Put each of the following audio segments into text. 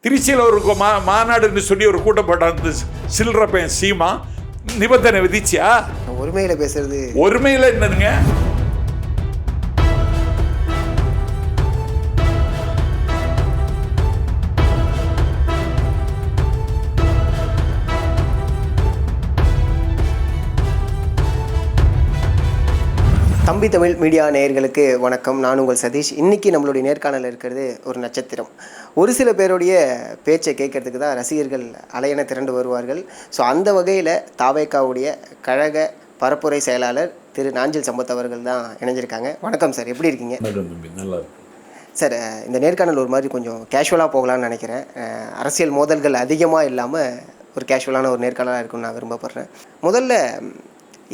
திருச்சியில் ஒரு மாநாடுன்னு சொல்லி ஒரு கூட்டம் போட்டான் சில்லற பையன் சீமா. நிபந்தனை விதிச்சியா? ஒருமையில பேசுறது. ஒருமையில என்னதுங்க? தம்பி தமிழ் மீடியா நேயர்களுக்கு வணக்கம். நான் உங்கள் சதீஷ். இன்றைக்கி நம்மளுடைய நேர்காணல் இருக்கிறது ஒரு நட்சத்திரம். ஒரு சில பேருடைய பேச்சை கேட்கறதுக்கு தான் ரசிகர்கள் அலையென திரண்டு வருவார்கள். ஸோ அந்த வகையில் தாவேக்காவுடைய கழக பரப்புரை செயலாளர் திரு நாஞ்சில் சம்பத் அவர்கள் தான் இணைஞ்சிருக்காங்க. வணக்கம் சார், எப்படி இருக்கீங்க? நல்லா இருக்கு சார். இந்த நேர்காணல் ஒரு மாதிரி கொஞ்சம் கேஷுவலாக போகலான்னு நினைக்கிறேன். அரசியல் மோதல்கள் அதிகமாக இல்லாமல் ஒரு கேஷுவலான ஒரு நேர்காணலாக இருக்குன்னு நான் விரும்பப்படுறேன். முதல்ல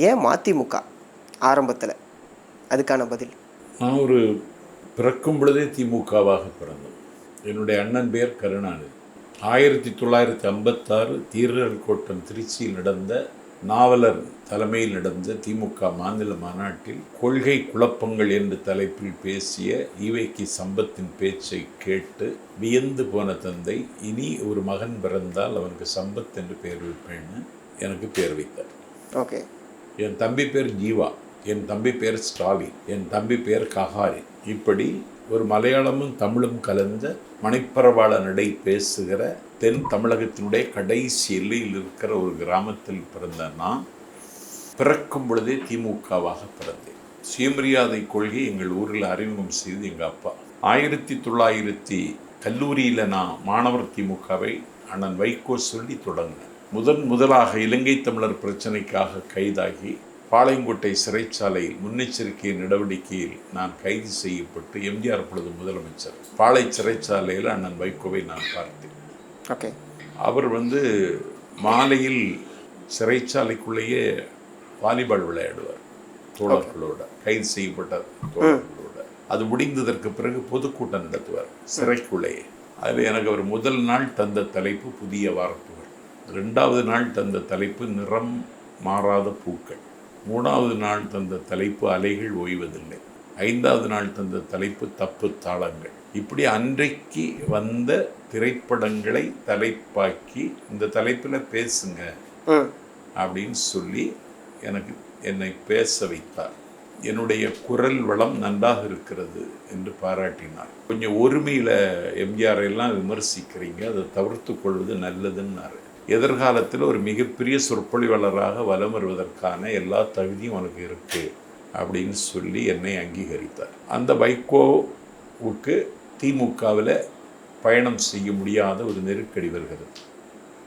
ஏன் மதிமுக ஆரம்பத்தில், அதுக்கான பதில்? நான் ஒரு பிறக்கும் பொழுதே திமுகவாக பிறந்தேன். என்னுடைய அண்ணன் பேர் கருணாநிதி. 1956 தீரர் கோட்டம் திருச்சியில் நடந்த நாவலர் தலைமையில் நடந்த திமுக மாநில மாநாட்டில் கொள்கை குழப்பங்கள் என்ற தலைப்பில் பேசிய ஈவேக்கி சம்பத்தின் பேச்சை கேட்டு வியந்து போன தந்தை, இனி ஒரு மகன் பிறந்தால் அவனுக்கு சம்பத் என்று பெயர் வைப்பேன்னு எனக்கு பெயர் வைத்தார். ஓகே. என் தம்பி பேர் ஜீவா, என் தம்பி பேர் ஸ்டாலின், என் தம்பி பேர் கஹாரி. இப்படி ஒரு மலையாளமும் தமிழும் கலந்த மணிப்பரவாள நடை பேசுகிற தென் தமிழகத்தினுடைய கடைசி எல்லையில் இருக்கிற ஒரு கிராமத்தில் பிறந்த நான் பிறக்கும் பொழுதே திமுகவாக பிறந்தேன். சுயமரியாதை கொள்கை எங்கள் ஊரில் அறிமுகம் செய்து எங்கள் அப்பா. 1900 கல்லூரியில் நான் மாணவர் திமுகவை அண்ணன் வைகோ சொல்லி தொடங்கினேன். முதலாக இலங்கை தமிழர் பிரச்சனைக்காக கைதாகி பாளையங்கோட்டை சிறைச்சாலை முன்னெச்சரிக்கை நடவடிக்கையில் நான் கைது செய்யப்பட்டு எம்ஜிஆர் பொழுது முதலமைச்சர் பாளை சிறைச்சாலையில் அண்ணன் வைகோவை நான் பார்த்தேன். ஓகே. அவர் மாலையில் சிறைச்சாலைக்குள்ளேயே வாலிபால் விளையாடுவார் தோழர்களோட, கைது செய்யப்பட்ட தோழர்களோட. அது முடிந்ததற்கு பிறகு பொதுக்கூட்டம் நடத்துவார் சிறைக்குள்ளேயே. அதில் எனக்கு அவர் முதல் நாள் தந்த தலைப்பு புதிய வார்ப்புகள், 2வது நாள் தந்த தலைப்பு நிறம் மாறாத பூக்கள், 3வது நாள் தந்த தலைப்பு அலைகள் ஓய்வதில்லை, 5வது நாள் தந்த தலைப்பு தப்பு தாளங்கள். இப்படி அன்றைக்கு வந்த திரைப்படங்களை தலைப்பாக்கி இந்த தலைப்பில் பேசுங்க அப்படின்னு சொல்லி என்னை பேச வைத்தார். என்னுடைய குரல் வளம் நன்றாக இருக்கிறது என்று பாராட்டினார். கொஞ்சம் ஒருமையில் எம்ஜிஆர் எல்லாம் விமர்சிக்கிறீங்க, அதை தவிர்த்து கொள்வது நல்லதுன்னாரு. எதிர்காலத்தில் ஒரு மிகப்பெரிய சொற்பொழிவாளராக வலம் வருவதற்கான எல்லா தகுதியும் உனக்கு இருக்குது அப்படின்னு சொல்லி என்னை அங்கீகரித்தார். அந்த வைகோவுக்கு திமுகவில் பயணம் செய்ய முடியாத ஒரு நெருக்கடி வருகிறது.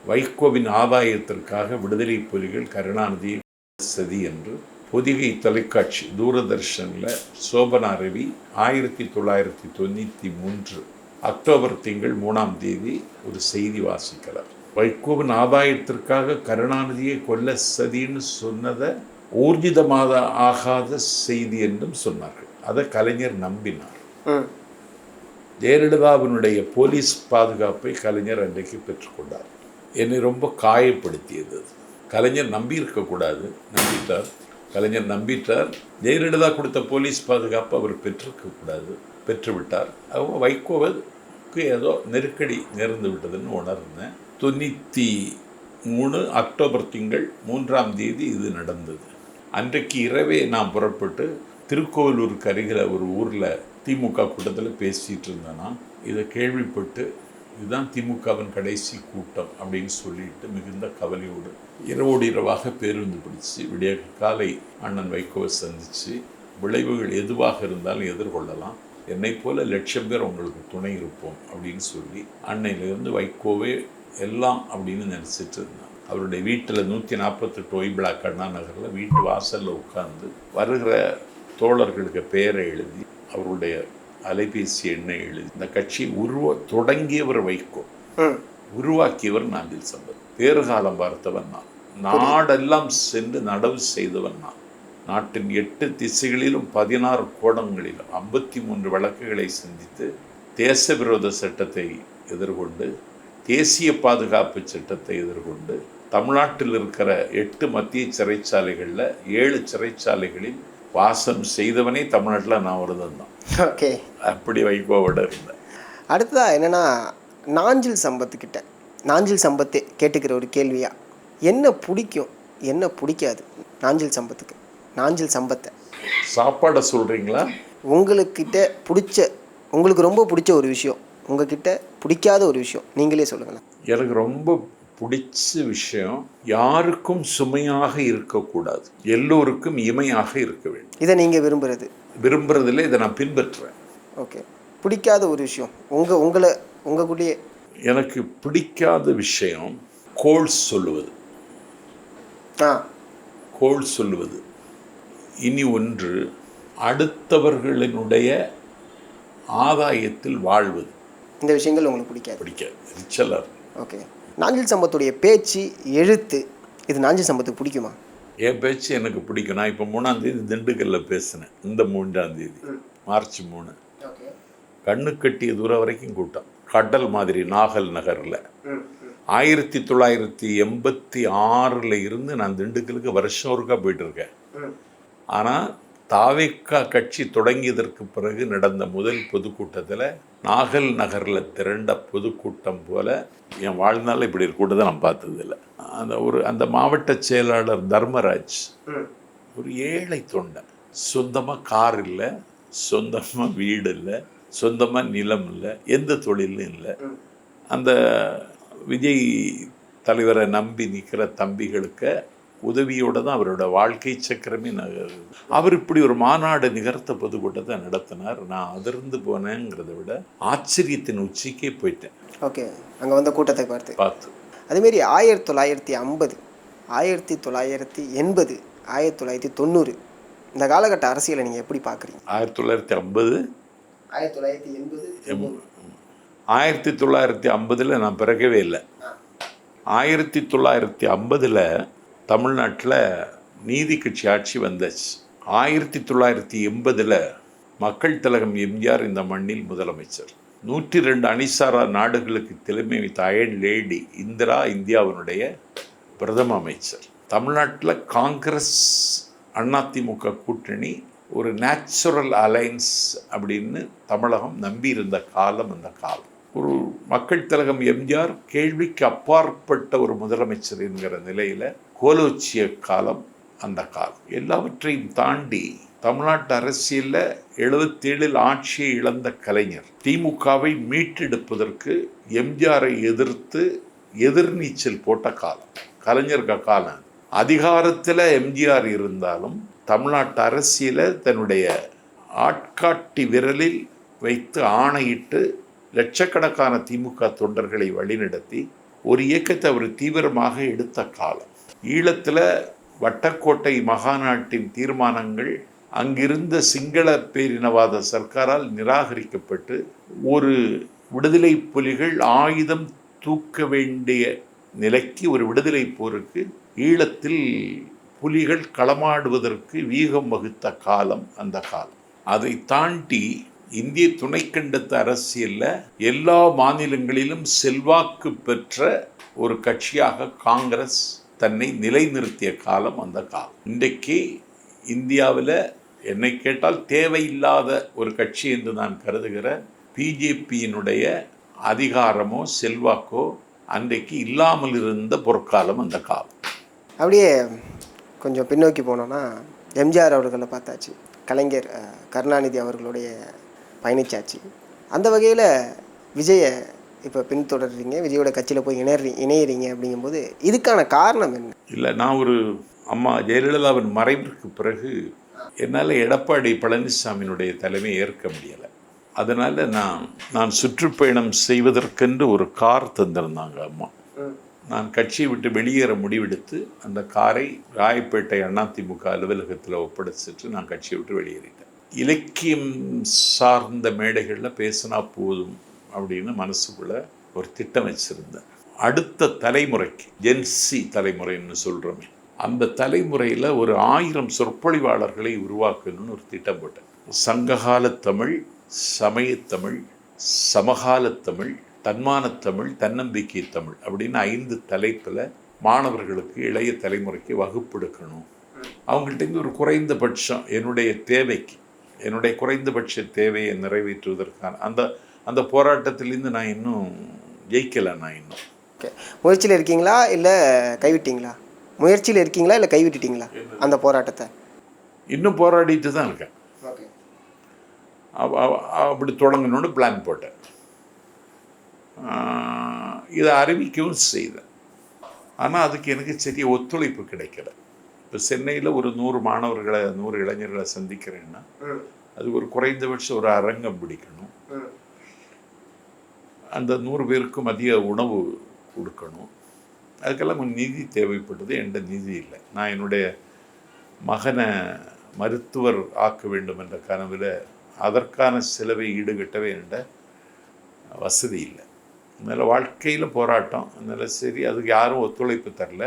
வைகோவின் ஆதாயத்திற்காக விடுதலை புலிகள் கருணாநிதியை சதி என்று பொதிகை தொலைக்காட்சி தூரதர்ஷனில் சோபனா ரவி 1993 அக்டோபர் திங்கள் 3ஆம் தேதி ஒரு செய்தி வாசிக்கிறார். வைகோவின் ஆதாயத்திற்காக கருணாநிதியை கொல்ல சதின்னு சொன்னதை ஊர்ஜிதமாக ஆகாத செய்தி என்றும் சொன்னார்கள். அதை கலைஞர் நம்பினார். ஜெயலலிதாவினுடைய போலீஸ் பாதுகாப்பை கலைஞர் அன்றைக்கு பெற்றுக்கொண்டார். என்னை ரொம்ப காயப்படுத்தியது. கலைஞர் நம்பியிருக்கக்கூடாது, நம்பிட்டார். கலைஞர் நம்பிட்டார். ஜெயலலிதா கொடுத்த போலீஸ் பாதுகாப்பு அவர் பெற்றிருக்கக்கூடாது, பெற்றுவிட்டார். அவங்க வைகோவுக்கு ஏதோ நெருக்கடி நேர்ந்து விட்டதுன்னு உணர்ந்தேன். 93 அக்டோபர் திங்கள் 3ஆம் தேதி இது நடந்தது. அன்றைக்கு இரவே நான் புறப்பட்டு திருக்கோவிலூருக்கு அருகில் ஒரு ஊரில் திமுக கூட்டத்தில் பேசிகிட்டு இருந்தேன்னா இதை கேள்விப்பட்டு இதுதான் திமுகவின் கடைசி கூட்டம் அப்படின்னு சொல்லிட்டு மிகுந்த கவலையோடு இரவோடு இரவாக பேருந்து பிடிச்சி விடிய காலை அண்ணன் வைகோவை சந்தித்து விளைவுகள் எதுவாக இருந்தாலும் எதிர்கொள்ளலாம், என்னை போல 1,00,000 பேர் உங்களுக்கு துணை இருப்போம் அப்படின்னு சொல்லி அன்னையிலேருந்து வைகோவே எல்லாம் அப்படின்னு நினச்சிட்டு இருந்தான். அவருடைய வீட்டில் 148 ஒய் பிளாக் அண்ணா நகரில் வீட்டு வாசலில் உட்கார்ந்து வருகிற தோழர்களுக்கு பெயரை எழுதி அவருடைய அலைபேசி எண்ணை எழுதி இந்த கட்சியை தொடங்கியவர் வைகோ, உருவாக்கியவர் நாஞ்சில் சம்பத். பேறுகாலம் பார்த்தவன் நான், நாடெல்லாம் சென்று நடவு செய்தவன் நான். நாட்டின் 8 திசைகளிலும் 16 கோணங்களிலும் 53 வழக்குகளை சந்தித்து தேச விரோத சட்டத்தை எதிர்கொண்டு தேசிய பாதுகாப்பு சட்டத்தை எதிர்கொண்டு தமிழ்நாட்டில் இருக்கிற 8 மத்திய சிறைச்சாலைகளில் 7 சிறைச்சாலைகளில் வாசம் செய்தவனே தமிழ்நாட்டில் நான் ஒருதன் தான். ஓகே. அப்படி வைகோவோட இருந்தேன். அடுத்ததாக என்னென்னா, நாஞ்சில் சம்பத்துக்கிட்ட நாஞ்சில் சம்பத்தே கேட்டுக்கிற ஒரு கேள்வியா, என்ன பிடிக்கும் என்ன பிடிக்காது நாஞ்சில் சம்பத்துக்கு, நாஞ்சில் சம்பத்தை? சாப்பாடை சொல்கிறீங்களா? உங்களுக்கிட்ட பிடிச்ச, உங்களுக்கு ரொம்ப பிடிச்ச ஒரு விஷயம், உங்ககிட்ட பிடிக்காத ஒரு விஷயம் நீங்களே சொல்லுங்களேன். எனக்கு ரொம்ப பிடிச்ச விஷயம், யாருக்கும் சுமையாக இருக்கக்கூடாது, எல்லோருக்கும் இமையாக இருக்க வேண்டும். இதை நீங்கள் விரும்புறதில்ல, இதை நான் பின்பற்றுறேன். ஓகே. பிடிக்காத ஒரு விஷயம் உங்களுக்குள்ளேயே? எனக்கு பிடிக்காத விஷயம் கோள் சொல்லுவது. கோள் சொல்லுவது. இனி ஒன்று, அடுத்தவர்களினுடைய ஆதாயத்தில் வாழ்வது. இந்த விஷயங்கள் உங்களுக்கு பிடிக்காது. ரிச்சலர். ஓகே. நாஞ்சில் சம்பத்துடைய பேச்சு, எழுத்து, இது நாஞ்சில் சம்பத்துக்கு பிடிக்குமா? என் பேச்சு எனக்கு பிடிக்கும். நான் இப்போ 3ஆம் தேதி திண்டுக்கல்ல பேசினேன். இந்த 3ஆம் தேதி மார்ச் 3. கண்ணு கட்டிய தூரம் வரைக்கும் கூட்டம், கடல் மாதிரி, நாகல் நகரில். 1986 இருந்து நான் திண்டுக்கலுக்கு வருஷம் ஒருக்கா போயிட்டுருக்கேன். ஆனால் தாவேக்கா கட்சி தொடங்கியதற்கு பிறகு நடந்த முதல் பொதுக்கூட்டத்தில் நாகல் நகரில் திரண்ட பொதுக்கூட்டம் போல் என் வாழ்நாள் இப்படி ஒரு கூட்டத்தை நான் பார்த்ததில்லை. அந்த மாவட்ட செயலாளர் தர்மராஜ் ஒரு ஏழை தொண்டை, சொந்தமாக கார் இல்லை, சொந்தமாக வீடு இல்லை, சொந்தமாக நிலம் இல்லை, எந்த தொழிலும் இல்லை. அந்த விஜய் தலைவரை நம்பி நிற்கிற தம்பிகளுக்கு உதவியோடு தான் அவரோட வாழ்க்கை சக்கரமே அவர் இப்படி ஒரு மாநாடு நிகர்த்த பொதுக்கூட்டத்தை நடத்தினார். நான் அதிர்ந்து போனேங்கிறத விட ஆச்சரியத்தின் உச்சிக்கே போயிட்டேன். ஓகே. அங்கே வந்த கூட்டத்தை பார்த்து அதேமாரி 1950, 1980, 1990 இந்த காலகட்ட அரசியலை நீங்கள் எப்படி பார்க்குறீங்க? 1950, 1950 நான் பிறக்கவே இல்லை. 1950 தமிழ்நாட்டில் நீதி கட்சி ஆட்சி வந்தாச்சு. 1980 மக்கள் திலகம் எம்ஜிஆர் இந்த மண்ணில் முதலமைச்சர். 102 அணிசாரா நாடுகளுக்கு தலைமை வைத்த அயன் லேடி இந்திரா இந்தியாவினுடைய பிரதம அமைச்சர். தமிழ்நாட்டில் காங்கிரஸ் அதிமுக கூட்டணி ஒரு நேச்சுரல் அலையன்ஸ் அப்படின்னு தமிழகம் நம்பி இருந்த காலம் அந்த காலம். ஒரு மக்கள் திலகம் எம்ஜிஆர் கேள்விக்கு அப்பாற்பட்ட ஒரு முதலமைச்சர் என்கிற நிலையில் கோலோச்சிய காலம் அந்த காலம். எல்லாவற்றையும் தாண்டி தமிழ்நாட்டு அரசியலில் 77 ஆட்சியை இழந்த கலைஞர் திமுகவை மீட்டெடுப்பதற்கு எம்ஜிஆரை எதிர்த்து எதிர்நீச்சல் போட்ட காலம் கலைஞர் காலம். அதிகாரத்தில் எம்ஜிஆர் இருந்தாலும் தமிழ்நாட்டு அரசியலை தன்னுடைய ஆட்காட்டி விரலில் வைத்து ஆணையிட்டு லட்சக்கணக்கான திமுக தொண்டர்களை வழிநடத்தி ஒரு இயக்கத்தை அவர் தீவிரமாக எடுத்த காலம். ஈழத்தில் வட்டக்கோட்டை மகாநாட்டின் தீர்மானங்கள் அங்கிருந்த சிங்கள பேரினவாத சர்க்காரால் நிராகரிக்கப்பட்டு ஒரு விடுதலை புலிகள் ஆயுதம் தூக்க வேண்டிய நிலைக்கு ஒரு விடுதலை போருக்கு ஈழத்தில் புலிகள் களமாடுவதற்கு வீகம் வகுத்த காலம் அந்த காலம். அதை தாண்டி இந்திய துணைக்கண்டத்து அரசியலில் எல்லா மாநிலங்களிலும் செல்வாக்கு பெற்ற ஒரு கட்சியாக காங்கிரஸ் தன்னை நிலைநிறுத்திய காலம் அந்த காலம். இன்றைக்கு இந்தியாவில் என்னை கேட்டால் தேவையில்லாத ஒரு கட்சி என்று நான் கருதுகிற பிஜேபியினுடைய அதிகாரமோ செல்வாக்கோ அன்றைக்கு இல்லாமல் இருந்த பொற்காலம் அந்த காலம். அப்படியே கொஞ்சம் பின்னோக்கி போனோன்னா எம்ஜிஆர் அவர்களை பார்த்தாச்சு, கலைஞர் கருணாநிதி அவர்களுடைய பயணிச்சாச்சு. அந்த வகையில் விஜயை இப்போ பின்தொடர்றீங்க, விஜயோட கட்சியில் போய் இணையிறீங்க அப்படிங்கும்போது இதுக்கான காரணம் என்ன? இல்லை, நான் ஒரு அம்மா ஜெயலலிதாவின் மறைவிற்கு பிறகு என்னால் எடப்பாடி பழனிசாமியினுடைய தலைமை ஏற்க முடியலை. அதனால் நான் சுற்றுப்பயணம் செய்வதற்கென்று ஒரு கார் தந்திருந்தாங்க அம்மா. நான் கட்சியை விட்டு வெளியேற முடிவெடுத்து அந்த காரை ராயப்பேட்டை அதிமுக அலுவலகத்தில் ஒப்படைச்சிட்டு நான் கட்சியை விட்டு வெளியேறிட்டேன். இலக்கியம் சார்ந்த மேடைகளில் பேசினா போதும் அப்படின்னு மனசுக்குள்ளே ஒரு திட்டம் வச்சுருந்தேன். அடுத்த தலைமுறைக்கு, ஜென்சி தலைமுறைன்னு சொல்கிறோமே, அந்த தலைமுறையில் ஒரு 1000 சொற்பொழிவாளர்களை உருவாக்கணும்னு ஒரு திட்டம் போட்டேன். சங்ககால தமிழ், சமயத்தமிழ், சமகால தமிழ், தன்மானத்தமிழ், தன்னம்பிக்கை தமிழ் அப்படின்னு 5 தலைப்பில் மாணவர்களுக்கு, இளைய தலைமுறைக்கு வகுப்பெடுக்கணும். அவங்கள்ட்ட ஒரு குறைந்தபட்சம் என்னுடைய குறைந்தபட்ச தேவையை நிறைவேற்றுவதற்கான அந்த போராட்டத்திலேருந்து நான் இன்னும் ஜெயிக்கலை நான் இன்னும். ஓகே, முயற்சியில் இருக்கீங்களா இல்லை கைவிட்டீங்களா? முயற்சியில் இருக்கீங்களா இல்லை கைவிட்டுட்டீங்களா அந்த போராட்டத்தை? இன்னும் போராடிட்டு தான் இருக்கேன். ஓகே, அப்படி தொடங்கணும்னு பிளான் போட்டேன். இதை அறிவிக்கவும் செய்தேன். ஆனால் அதுக்கு எனக்கு சரிய ஒத்துழைப்பு கிடைக்கல. இப்போ சென்னையில் ஒரு 100 மாணவர்களை 100 இளைஞர்களை சந்திக்கிறேன்னா அது ஒரு குறைந்தபட்சம் ஒரு அரங்கம் பிடிக்கணும். அந்த 100 பேருக்கு மதிய உணவு கொடுக்கணும். அதுக்கெல்லாம் கொஞ்சம் நிதி தேவைப்பட்டது. என்கிட்ட நிதி இல்லை. நான் என்னுடைய மகனை மருத்துவர் ஆக்க வேண்டும் என்ற கனவில் அதற்கான செலவை ஈடுகட்டவே என்கிட்ட வசதி இல்லை. அதனால் வாழ்க்கையில் போராட்டம். அதனால் சரி, அதுக்கு யாரும் ஒத்துழைப்பு தரல.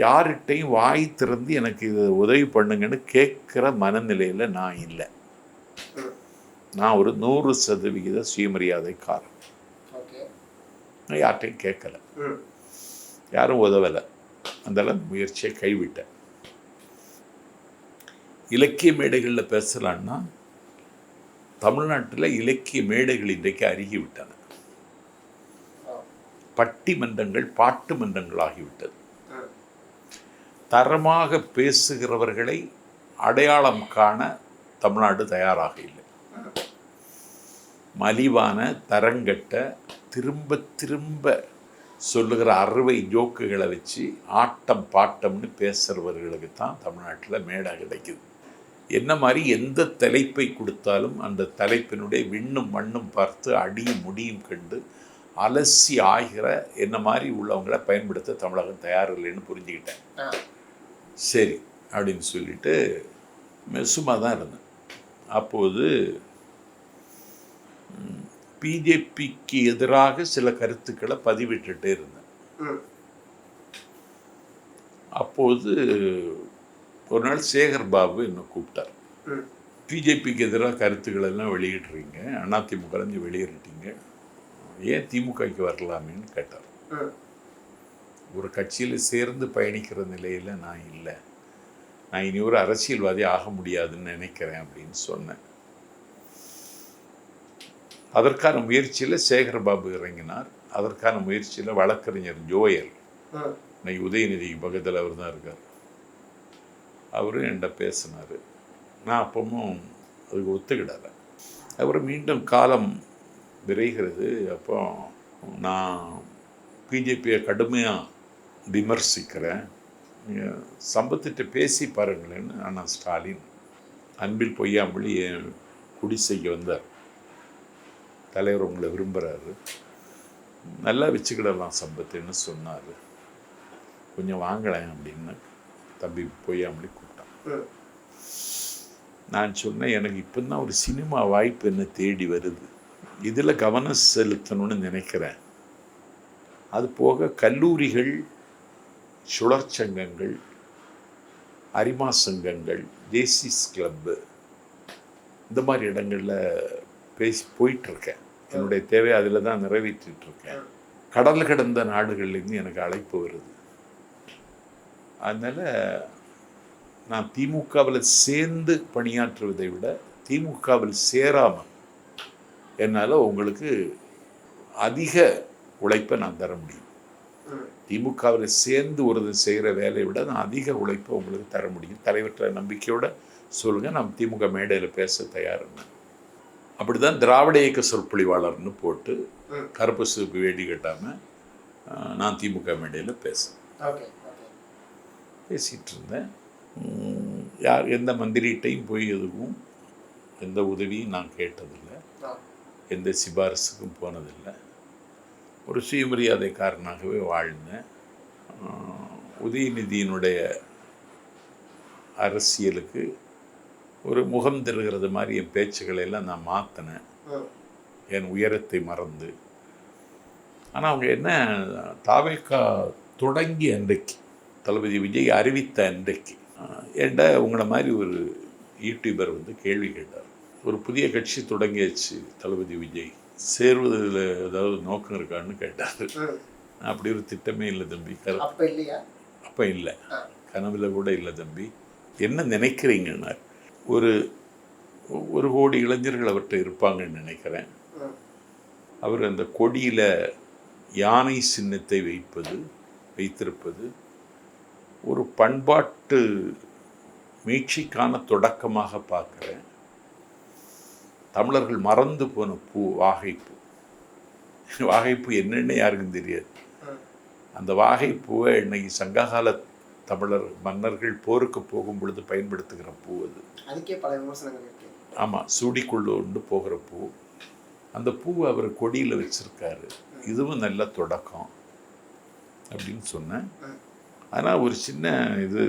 யார்கிட்டையும் வாய் திறந்து எனக்கு இது உதவி பண்ணுங்கன்னு கேட்குற மனநிலையில் நான் இல்லை. நான் ஒரு 100% சுயமரியாதைக்காரன். நான் யார்கிட்டையும் கேட்கல, யாரும் உதவலை. அதெல்லாம் முயற்சியை கைவிட்டேன். இலக்கிய மேடைகளில் பேசலான்னா தமிழ்நாட்டில் இலக்கிய மேடைகள் இன்றைக்கு அருகிவிட்டன. பட்டிமன்றங்கள் பாட்டு மன்றங்கள் ஆகிவிட்டது. தரமாக பேசுகிறவர்களை அடையாளம் காண தமிழ்நாடு தயாராக இல்லை. மலிவான தரங்கட்ட திரும்ப திரும்ப சொல்லுகிற அறுவை ஜோக்குகளை வச்சு ஆட்டம் பாட்டம்னு பேசுகிறவர்களுக்கு தான் தமிழ்நாட்டில் மேடை கிடைக்குது. என்ன மாதிரி எந்த தலைப்பை கொடுத்தாலும் அந்த தலைப்பினுடைய விண்ணும் மண்ணும் பார்த்து அடியும் முடியும் கண்டு அலசி ஆகிற என்ன மாதிரி உள்ளவங்களை பயன்படுத்த தமிழகம் தயார் இல்லைன்னு புரிஞ்சுக்கிட்டேன். சரி அப்படின்னு சொல்லிட்டு சும்மா தான் இருந்தேன். அப்போது பிஜேபிக்கு எதிராக சில கருத்துக்களை பதிவிட்டுட்டே இருந்தேன். அப்போது ஒரு நாள் சேகர் பாபு என்னை கூப்பிட்டார். பிஜேபிக்கு எதிராக கருத்துக்கள் எல்லாம் வெளியிடுறீங்க, அதிமுக வெளியிட்டீங்க, ஏன் திமுகக்கு வரலாமேன்னு கேட்டார். ஒரு கட்சியில் சேர்ந்து பயணிக்கிற நிலையில் நான் இல்லை, நான் இனி ஒரு அரசியல்வாதி ஆக முடியாதுன்னு நினைக்கிறேன் அப்படின்னு சொன்னேன். அதற்கான முயற்சியில் சேகர்பாபு இறங்கினார். அதற்கான முயற்சியில் வழக்கறிஞர் ஜோயல், இன்னைக்கு உதயநிதி பக்கத்தில் அவர் தான் இருக்கார், அவரும் என்கிட்ட பேசினார். நான் அப்பவும் அதுக்கு ஒத்துக்கிடலை. அப்புறம் மீண்டும் காலம் விரைகிறது. அப்போ நான் பிஜேபியை கடுமையாக விமர்சிக்கிறேன், சம்பத்திட்ட பேசி பாருங்களேன்னு அண்ணா ஸ்டாலின் அன்பில் பொய்யாமொழி என் குடிசைக்கு வந்தார். தலைவர் உங்களை விரும்புகிறாரு, நல்லா வச்சுக்கிடலாம் சம்பத்துன்னு சொன்னார். கொஞ்சம் வாங்கலேன் அப்படின்னு தம்பி பொய்யாமொழி கூப்பிட்டான். நான் சொன்னேன், எனக்கு இப்போ தான் ஒரு சினிமா வாய்ப்பு என்ன தேடி வருது, இதில் கவனம் செலுத்தணும்னு நினைக்கிறேன். அது போக கல்லூரிகள், சுழற்சங்கங்கள், அரிமா சங்கங்கள், ஜேசிஸ் கிளப்பு, இந்த மாதிரி இடங்களில் பேசி போயிட்டுருக்கேன். என்னுடைய தேவை அதில் தான் நிறைவேற்றிட்டுருக்கேன். கடல் கடந்த நாடுகள்லேருந்து எனக்கு அழைப்பு வருது. அதனால் நான் திமுகவில் சேர்ந்து பணியாற்றுவதை விட திமுகவில் சேராமல் என்னால் உங்களுக்கு அதிக உழைப்பை நான் தர முடியும். திமுகவில் சேர்ந்து ஒரு செய்கிற வேலையை விட நான் அதிக உழைப்பை உங்களுக்கு தர முடியும். தலைவற்ற நம்பிக்கையோடு சொல்லுங்கள், நான் திமுக மேடையில் பேச தயாருன்னு. அப்படி தான் திராவிட இயக்க சொற்பொழிவாளர்னு போட்டு கருப்பு சிவப்பு வேடி கட்டாமல் நான் திமுக மேடையில் பேசிகிட்டு இருந்தேன். யார் எந்த மந்திரிகிட்டையும் போய் எதுவும் எந்த உதவியும் நான் கேட்டதில்லை, எந்த சிபாரிசுக்கும் போனதில்லை. ஒரு சுயமரியாதைக்காரனாகவே வாழ்ந்தேன். உதயநிதியினுடைய அரசியலுக்கு ஒரு முகம் தருகிறது மாதிரி என் பேச்சுக்களை எல்லாம் நான் மாற்றினேன், என் உயரத்தை மறந்து. ஆனால் அவங்க என்ன, தாவேக்கா தொடங்கி அன்றைக்கு, தளபதி விஜய் அறிவித்த அன்றைக்கு என்கிட்ட உங்களை மாதிரி ஒரு யூடியூபர் வந்து கேள்வி கேட்டார். ஒரு புதிய கட்சி தொடங்கியாச்சு தளபதி விஜய், சேருவதில் ஏதாவது நோக்கம் இருக்கான்னு கேட்டார். அப்படி ஒரு திட்டமே இல்லை தம்பி, அப்போ இல்லை, கனவில் கூட இல்லை தம்பி, என்ன நினைக்கிறீங்கன்னார். ஒரு கோடி இளைஞர்கள் அவர்கிட்ட இருப்பாங்கன்னு நினைக்கிறேன். அவர் அந்த கொடியில் யானை சின்னத்தை வைத்திருப்பது ஒரு பண்பாட்டு மீட்சிக்கான தொடக்கமாக பார்க்குறேன். தமிழர்கள் மறந்து போன பூ வாகைப்பூ. வாகைப்பூ என்னென்ன யாருக்கும் தெரியாது. அந்த வாகைப்பூவை இன்னைக்கு சங்ககால தமிழர் மன்னர்கள் போருக்கு போகும் பொழுது பயன்படுத்துகிற பூ அது. அதுக்கே பல விமர்சனங்கள் இருக்கு. ஆமாம், சூடிக்கொண்டு போகிற பூ. அந்த பூவை அவர் கொடியில் வச்சிருக்காரு. இதுவும் நல்ல தொடக்கம் அப்படின்னு சொன்னேன். ஆனால் ஒரு சின்ன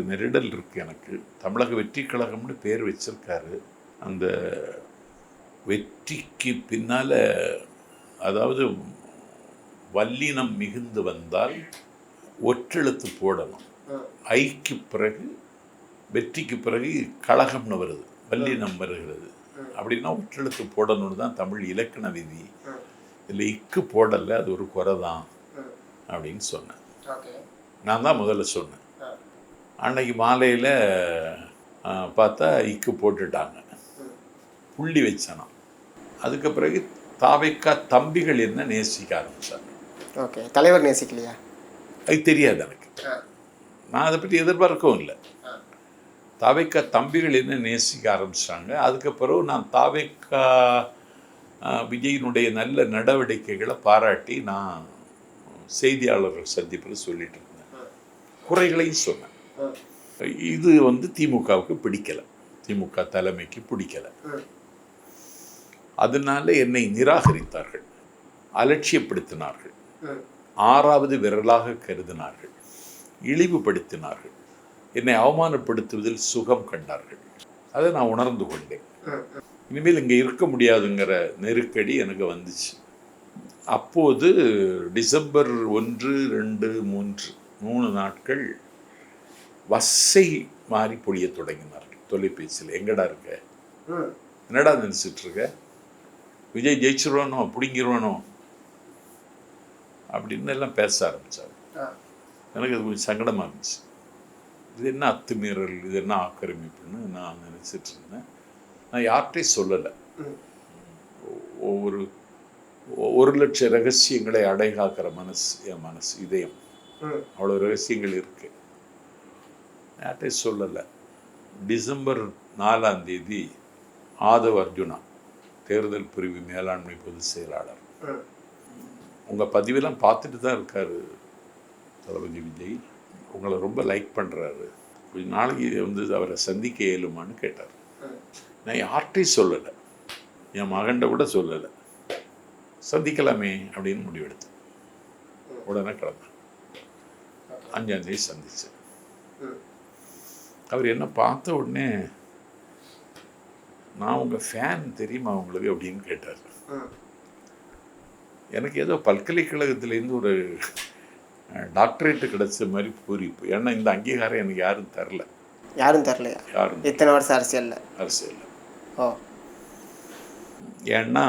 நெருடல் இருக்குது எனக்கு. தமிழக வெற்றி கழகம்னு பேர் வச்சிருக்காரு. அந்த வெற்றிக்கு பின்னால், அதாவது வல்லினம் மிகுந்து வந்தால் ஒற்றெழுத்து போடணும். ஐக்கு பிறகு வெற்றிக்கு பிறகு கழகம்னு வருது, வல்லினம் வருகிறது. அப்படின்னா ஒற்றெழுத்து போடணும்னு தான் தமிழ் இலக்கண விதி. இதில் இக்கு போடலை, அது ஒரு குறை தான் அப்படின்னு சொன்னேன். நான் தான் முதல்ல சொன்னேன். அன்னைக்கு மாலையில் பார்த்தா இக்கு போட்டுட்டாங்க, புள்ளி வச்சானா. அதுக்கு பிறகு தாவைக்கா தம்பிகள் என்ன நேசிக்க ஆரம்பித்தாங்க. ஓகே, தலைவர் நேசிக்கலையா? அது தெரியாது எனக்கு. நான் அதை பற்றி எதிர்பார்க்கவும் இல்லை. தாவைக்கா தம்பிகள் என்ன நேசிக்க ஆரம்பித்தாங்க. அதுக்கப்புறம் நான் தாவைக்கா விஜயினுடைய நல்ல நடவடிக்கைகளை பாராட்டி நான் செய்தியாளர்கள் சந்திப்பில் சொல்லிட்டு இருந்தேன். குறைகளையும் சொன்னேன். இது திமுகவுக்கு பிடிக்கலை, திமுக தலைமைக்கு பிடிக்கலை. அதனால என்னை நிராகரித்தார்கள், அலட்சியப்படுத்தினார்கள், ஆறாவது விரலாக கருதினார்கள், இழிவுபடுத்தினார்கள், என்னை அவமானப்படுத்துவதில் சுகம் கண்டார்கள். அதை நான் உணர்ந்து கொண்டேன். இனிமேல் இங்கே இருக்க முடியாதுங்கிற நெருக்கடி எனக்கு வந்துச்சு. அப்போது டிசம்பர் 1, 2, 3 நாட்கள் வசை மாறி பொழிய தொடங்கினார்கள் தொலைபேசியில். எங்கடா இருக்க, என்னடா நினைச்சிட்டு இருக்க, விஜய் ஜெயிச்சிருவானோ, பிடிங்கிருவானோ அப்படின்னு எல்லாம் பேச ஆரம்பித்தார். எனக்கு அது கொஞ்சம் சங்கடமாக இருந்துச்சு. இது என்ன அத்துமீறல், இது என்ன ஆக்கிரமிப்புன்னு நான் நினச்சிட்டு இருந்தேன். நான் யார்கிட்டையும் சொல்லலை. ஒரு லட்சம் ரகசியங்களை அடைகாக்கிற என் மனசு, இதயம், அவ்வளோ ரகசியங்கள் இருக்கு. யார்கிட்டையும் சொல்லலை. டிசம்பர் 4ஆம் தேதி ஆதவ் அர்ஜுனா, தேர்தல் பிரிவு மேலாண்மை பொதுச் செயலாளர், உங்கள் பதிவெல்லாம் பார்த்துட்டு தான் இருக்காரு தளபதி விஜய், உங்களை ரொம்ப லைக் பண்ணுறாரு, கொஞ்ச நாளைக்கு அவரை சந்திக்க இயலுமான்னு கேட்டார். நான் யார்கிட்டையும் சொல்லலை, என் மகன்கிட்ட கூட சொல்லலை. சந்திக்கலாமே அப்படின்னு முடிவெடுத்தேன். உடனே கிளம்பேன். 5ஆம் தேதி சந்தித்தேன். அவர் என்ன பார்த்த உடனே, நான் உங்கள் ஃபேன் தெரியுமா உங்களுக்கு அப்படின்னு கேட்டார். எனக்கு ஏதோ பல்கலைக்கழகத்திலேருந்து ஒரு டாக்டரேட்டு கிடைச்ச மாதிரி பூரிப்பு. ஏன்னா இந்த அங்கீகாரம் எனக்கு யாரும் தரல. யாரும் தரலையா? யாரும். இத்தனை வருஷம் அரசியலில். ஓ. ஏன்னா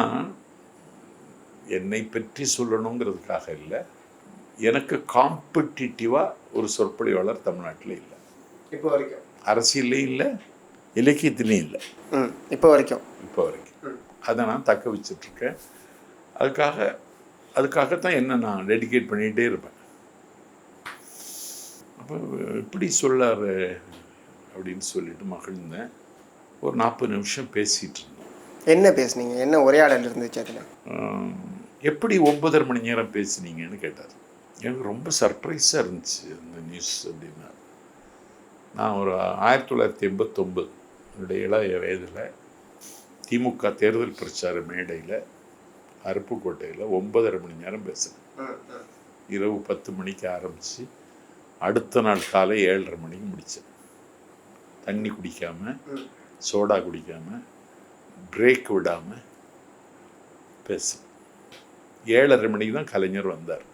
என்னை பற்றி சொல்லணுங்கிறதுக்காக இல்லை, எனக்கு காம்படிட்டிவாக ஒரு சொற்பொழிவாளர் தமிழ்நாட்டில் இல்லை. இப்போ வரைக்கும் அரசியலே இல்லை, இலக்கியத்திலையும் இல்லை. இப்போ வரைக்கும் அதை நான் தக்க வச்சிட்ருக்கேன். அதுக்காகத்தான் என்ன நான் டெடிகேட் பண்ணிகிட்டே இருப்பேன். அப்போ இப்படி சொல்லார் அப்படின்னு சொல்லிட்டு மகிழ்ந்தேன். ஒரு 40 நிமிஷம் பேசிகிட்டு இருந்தோம். என்ன பேசுனீங்க? என்ன உரையாடல் இருந்துச்சு அதில்? எப்படி 9.5 மணி நேரம் பேசுனீங்கன்னு கேட்டார். எனக்கு ரொம்ப சர்ப்ரைஸாக இருந்துச்சு அந்த நியூஸ். அப்படின்னா நான் ஒரு 1989 என்னுடைய இளைய வயதில் திமுக தேர்தல் பிரச்சார மேடையில் அருப்புக்கோட்டையில் 9.5 மணி நேரம் பேசுனேன். இரவு 10 மணிக்கு ஆரம்பித்து அடுத்த நாள் காலை 7:30 மணிக்கு முடித்தேன். தண்ணி குடிக்காமல், சோடா குடிக்காமல், பிரேக் விடாமல் பேசுனேன். 7:30 மணிக்கு தான் கலைஞர் வந்தார்.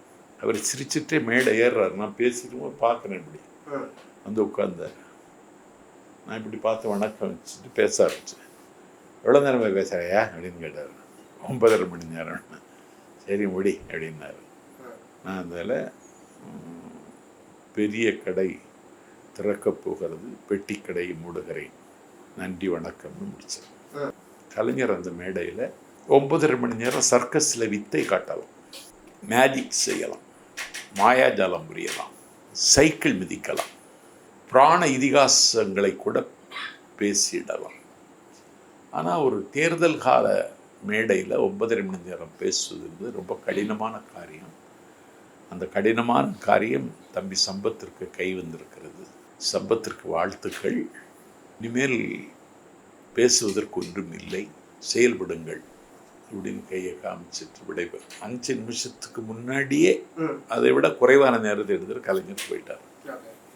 அவர் சிரிச்சுட்டே மேடை ஏறுறாரு. நான் பேசிட்டு பார்க்குறேன், இப்படி உட்காந்தார். நான் இப்படி பார்த்து வணக்கம் வச்சுட்டு பேச ஆரம்பித்தேன். எவ்வளோ நேரமாக பேசுகிறையா அப்படின்னு கேட்டார். 9.5 மணி நேரம். சரி முடி அப்படின்னாரு. நான் அதில் பெரிய கடை திறக்கப் போகிறது, பெட்டி கடை மூடுகிறேன், நன்றி வணக்கம்னு முடித்தேன். கலைஞர் அந்த மேடையில் 9.5 மணி நேரம் சர்க்கஸில் வித்தை காட்டலாம். மேஜிக் செய்யலாம், மாயாஜாலம் புரியலாம், சைக்கிள் மிதிக்கலாம், புராண இதிகாசங்களை கூட பேசிடலாம். ஆனால் ஒரு தேர்தல் கால மேடையில் 9.5 மணி நேரம் பேசுவது ரொம்ப கடினமான காரியம். அந்த கடினமான காரியம் தம்பி சம்பத்திற்கு கை வந்திருக்கிறது. சம்பத்திற்கு வாழ்த்துக்கள். இனிமேல் பேசுவதற்கு ஒன்றும் இல்லை, செயல்படுங்கள் அப்படின்னு கையை காமிச்சிட்டு விடைபெற 5 நிமிஷத்துக்கு முன்னாடியே அதை விட குறைவான நேரத்தை எடுத்துட்டு கலைஞர் போயிட்டார்.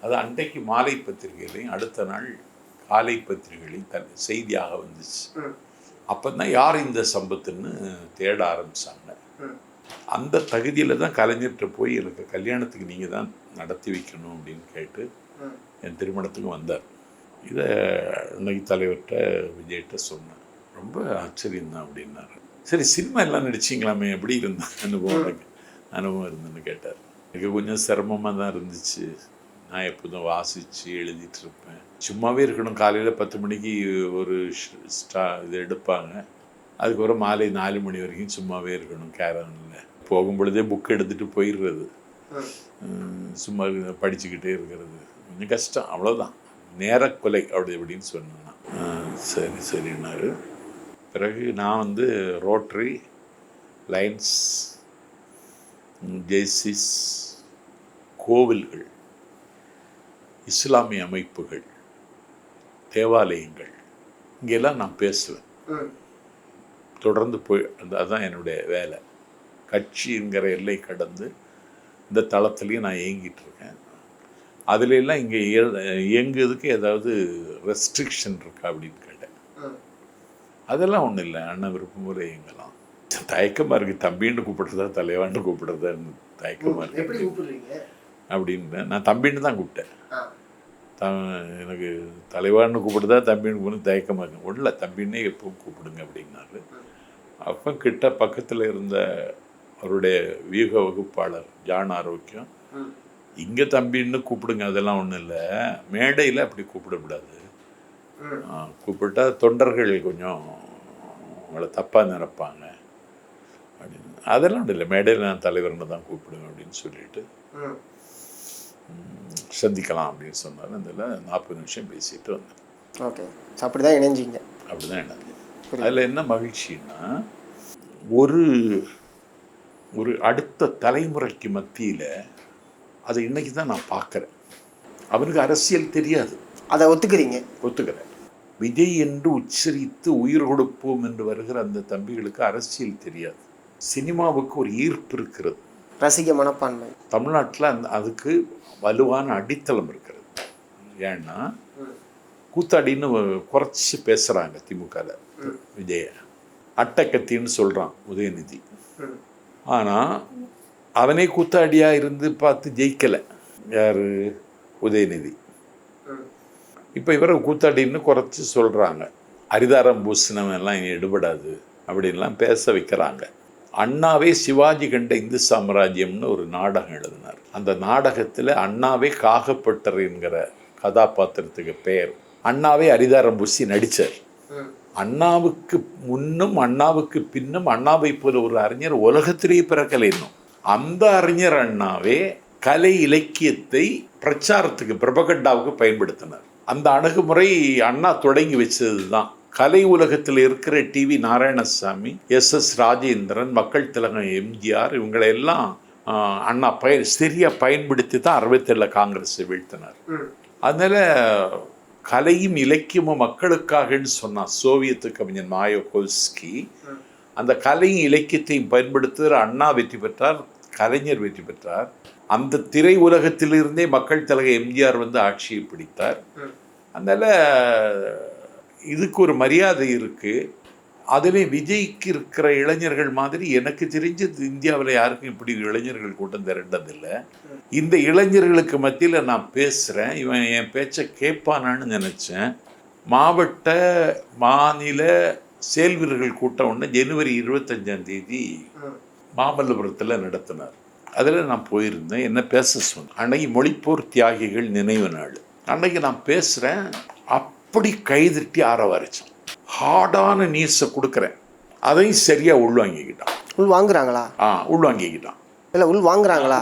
அது அன்றைக்கு மாலை பத்திரிகையிலையும் அடுத்த நாள் காலை பத்திரிகைகளையும் செய்தியாக வந்துச்சு. அப்போ தான் யார் இந்த சம்பத்துன்னு தேட ஆரம்பித்தாங்க. அந்த தகுதியில் தான் கலைஞர்கிட்ட போய் எனக்கு கல்யாணத்துக்கு நீங்கள் தான் நடத்தி வைக்கணும் அப்படின்னு கேட்டு என் திருமணத்துக்கு வந்தார். இதை இன்னைக்கு தலைவர்கிட்ட விஜய்கிட்ட சொன்னேன். ரொம்ப ஆச்சரியம்தான் அப்படின்னாரு. சரி, சினிமா எல்லாம் நடிச்சிங்களாமே, எப்படி இருந்தான் அனுபவம் இருந்துன்னு கேட்டார். எனக்கு கொஞ்சம் சிரமமாக தான் இருந்துச்சு. நான் எப்போதும் வாசித்து எழுதிட்டு இருப்பேன். சும்மாவே இருக்கணும். காலையில் 10 மணிக்கு ஒரு இது எடுப்பாங்க, அதுக்கப்புறம் மாலை 4 மணி வரைக்கும் சும்மாவே இருக்கணும் கேரனில். போகும்பொழுதே புக் எடுத்துகிட்டு போயிடுறது, சும்மா படிச்சுக்கிட்டே இருக்கிறது கொஞ்சம் கஷ்டம், அவ்வளோதான். நேரக்கொலை அப்படி எப்படின்னு சொன்னேன்னா சரி சரின்னாரு. பிறகு நான் ரோட்டரி, லைன்ஸ், ஜெய்சிஸ், கோவில்கள், இஸ்லாமிய அமைப்புகள், தேவாலயங்கள், இங்கெல்லாம் நான் பேசுவேன். தொடர்ந்து போய் அதுதான் என்னுடைய வேலை. கட்சிங்கிற எல்லை கடந்து இந்த தளத்துலேயும் நான் இயங்கிட்டு இருக்கேன். அதுலெல்லாம் இங்கே இயங்குறதுக்கு ஏதாவது ரெஸ்ட்ரிக்ஷன் இருக்கா அப்படின்னு கேட்டேன். அதெல்லாம் ஒன்றும் இல்லை, அண்ணன் விருப்பம் போல இயங்கலாம். தயக்கமாக இருக்குது, தம்பின்னு கூப்பிடுறதா தலைவான்னு கூப்பிடுறதான்னு தயக்கமாக இருக்குது அப்படின்னு. நான் தம்பின்னு தான் கூப்பிட்டேன். எனக்கு தலைவான்னு கூப்பிடுறதா தம்பின்னு கூப்பிட்டு தயக்கமாக இருக்கு. ஒன்றும் இல்லை, தம்பின்னே எப்பவும் கூப்பிடுங்க அப்படின்னாரு. அப்போ கிட்ட பக்கத்தில் இருந்த அவருடைய வியூக வகுப்பாளர் ஜான் ஆரோக்கியம், இங்கே தம்பின்னு கூப்பிடுங்க, அதெல்லாம் ஒன்றும் இல்லை, மேடையில் அப்படி கூப்பிடக்கூடாது, கூப்பிட்டா தொண்டர்கள் கொஞ்சம் உங்களை தப்பாக நினைப்பாங்க அப்படின்னு. அதெல்லாம் ஒன்றும் இல்லை, மேடையில் நான் தலைவர்னு தான் கூப்பிடுவேன் அப்படின்னு சொல்லிட்டு சந்திக்கலாம் அப்படின்னு சொன்னார். அதில் 40 நிமிஷம் பேசிட்டு வந்தேன். ஓகே, அப்படி தான் இணைஞ்சிங்க? அப்படி தான் இணைஞ்சு. அதில் என்ன மகிழ்ச்சின்னா, ஒரு அடுத்த தலைமுறைக்கு மத்தியில் அதை இன்னைக்கு தான் நான் பார்க்குறேன். அவனுக்கு அரசியல் தெரியாது, அதை ஒத்துக்கிறீங்க? ஒத்துக்கிறேன். விஜய் என்று உச்சரித்து உயிர் கொடுப்போம் என்று வருகிற அந்த தம்பிகளுக்கு அரசியல் தெரியாது. சினிமாவுக்கு ஒரு ஈர்ப்பு இருக்கிறது, ரசிக மனப்பான்மை. தமிழ்நாட்டில் அதுக்கு வலுவான அடித்தளம் இருக்கிறது. ஏன்னா கூத்தாடின்னு குறைச்சி பேசுகிறாங்க திமுகவில். விஜய அட்டக்கத்தின்னு சொல்கிறான் உதயநிதி. ஆனால் அவனே கூத்தாடியாக இருந்து பார்த்து ஜெயிக்கலை யார்? உதயநிதி. இப்போ இவரை கூத்தாடின்னு குறைச்சி சொல்கிறாங்க. அரிதாரம் பூசினவெல்லாம் இனி எடுபடாது அப்படின்லாம் பேச வைக்கிறாங்க. அண்ணாவே சிவாஜி கண்ட இந்து சாம்ராஜ்யம்னு ஒரு நாடகம் எழுதினார். அந்த நாடகத்தில் அண்ணாவே காகப்பட்டர் என்கிற கதாபாத்திரத்துக்கு பெயர். அண்ணாவே அரிதாரம் பூசி நடித்தார். அண்ணாவுக்கு முன்னும் அண்ணாவுக்கு பின்னும் அண்ணாவை போல ஒரு அறிஞர் உலகத்திலேயே பிறக்கலை இன்னும். அந்த அறிஞர் அண்ணாவே கலை இலக்கியத்தை பிரச்சாரத்துக்கு, பிரபகண்டாவுக்கு பயன்படுத்தினார். அந்த அணுகுமுறை அண்ணா தொடங்கி வச்சது தான். கலை உலகத்தில் இருக்கிற டிவி நாராயணசாமி, எஸ் ராஜேந்திரன், மக்கள் திலகம் எம்ஜிஆர், இவங்களையெல்லாம் அண்ணா சரியாக பயன்படுத்தி தான் 67 காங்கிரஸை வீழ்த்தினார். அதனால கலையும் இலக்கியமும் மக்களுக்காகன்னு சொன்னான் சோவியத்து கவிஞன் மாயோகோவ்ஸ்கி. அந்த கலையும் இலக்கியத்தையும் பயன்படுத்துகிற அண்ணா வெற்றி பெற்றார், கலைஞர் வெற்றி பெற்றார். அந்த திரை உலகத்திலிருந்தே மக்கள் திலக எம்ஜிஆர் ஆட்சியை பிடித்தார். அதனால் இதுக்கு ஒரு மரியாதை இருக்குது. அதிலே விஜய்க்கு இருக்கிற இளைஞர்கள் மாதிரி எனக்கு தெரிஞ்சு இந்தியாவில் யாருக்கும் இப்படி இளைஞர்கள் கூட்டம் திரண்டதில்லை. இந்த இளைஞர்களுக்கு மத்தியில் நான் பேசுகிறேன், இவன் என் பேச்சை கேட்பானான்னு நினச்சேன். மாவட்ட மாநில செயல்வீரர்கள் கூட்டம் ஒன்று ஜனவரி 25ஆம் தேதி மாமல்லபுரத்தில் நடத்தினார். அதில் நான் போயிருந்தேன். என்ன பேச சொன்னேன். அன்னைக்கு மொழிப்போர் தியாகிகள் நினைவு நாள். அன்னைக்கு நான் பேசுகிறேன், அப்படி கைதட்டி ஆரவாரிச்சான். ஹார்டான நியூஸை கொடுக்குறேன், அதையும் சரியாக உள்வாங்கிக்கிட்டான். உள்வாங்குறாங்களா? உள்வாங்கிக்கிட்டான். இல்லை உள் வாங்குறாங்களா?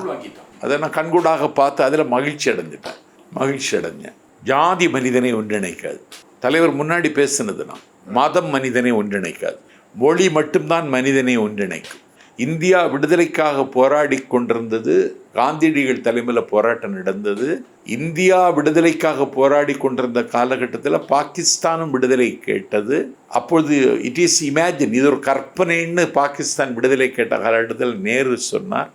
அதை நான் கண்கூடாக பார்த்து அதில் மகிழ்ச்சி அடைஞ்சேன். ஜாதி மனிதனை ஒன்றிணைக்காது. தலைவர் முன்னாடி பேசுனது நான், மதம் மனிதனை ஒன்றிணைக்காது, மொழி மட்டும்தான் மனிதனை ஒன்றிணைக்கும். இந்தியா விடுதலைக்காக போராடி கொண்டிருந்தது, காந்தியடிகள் தலைமையில் போராட்டம் நடந்தது. இந்தியா விடுதலைக்காக போராடி கொண்டிருந்த காலகட்டத்தில் பாகிஸ்தானும் விடுதலை கேட்டது. அப்பொழுது இட் இஸ் இமேஜின், இது ஒரு கற்பனைன்னு பாகிஸ்தான் விடுதலை கேட்ட காலகட்டத்தில் நேரு சொன்னார்.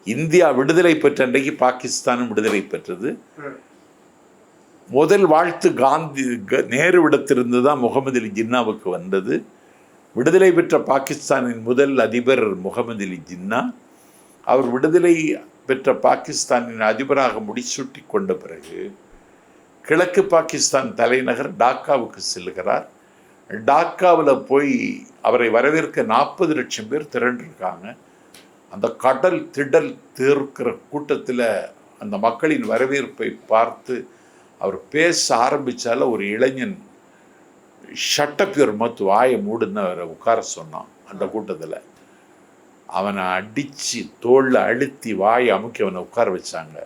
இந்தியா விடுதலை பெற்ற அன்றைக்கு பாகிஸ்தானும் விடுதலை பெற்றது. முதல் வாழ்த்து நேருவிடத்திலிருந்து தான் முகமது அலி ஜின்னாவுக்கு வந்தது. விடுதலை பெற்ற பாகிஸ்தானின் முதல் அதிபர் முகமது அலி ஜின்னா. அவர் விடுதலை பெற்ற பாகிஸ்தானின் அதிபராக முடிசூட்டி கொண்ட பிறகு கிழக்கு பாகிஸ்தான் தலைநகர் டாக்காவுக்கு செல்கிறார். டாக்காவில் போய் அவரை வரவேற்க 40 லட்சம் பேர் திரண்டிருக்காங்க. அந்த கடல் திடல் தேர்க்கிற கூட்டத்தில் அந்த மக்களின் வரவேற்பை பார்த்து அவர் பேச ஆரம்பித்தால ஒரு இளைஞன் ஷட்டப்பியர் மத்து வாயை மூடுன்னு அவரை உட்கார சொன்னான். அந்த கூட்டத்தில் அவனை அடித்து தோளில் அழுத்தி வாயை அமுக்கி அவனை உட்கார வச்சாங்க.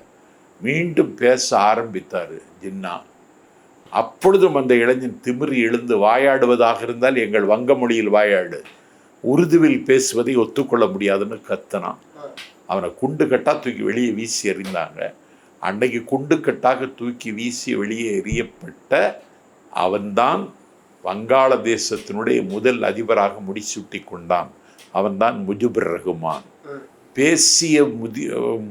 மீண்டும் பேச ஆரம்பித்தார் ஜின்னா. அப்பொழுதும் அந்த இளைஞன் திமிரி எழுந்து, வாயாடுவதாக இருந்தால் எங்கள் வங்க மொழியில் வாயாடு, உருதுவில் பேசுவதை ஒத்துக்கொள்ள முடியாதுன்னு கத்தனான். அவனை குண்டு கட்டாக தூக்கி வெளியே வீசி எறிந்தாங்க. அன்னைக்கு குண்டு கட்டாக தூக்கி வீசி வெளியே எறியப்பட்ட அவன்தான் வங்காளதேசத்தினுடைய முதல் அதிபராக முடிசூட்டி கொண்டான். அவன்தான் முஜிபுர் ரஹ்மான். பேசிய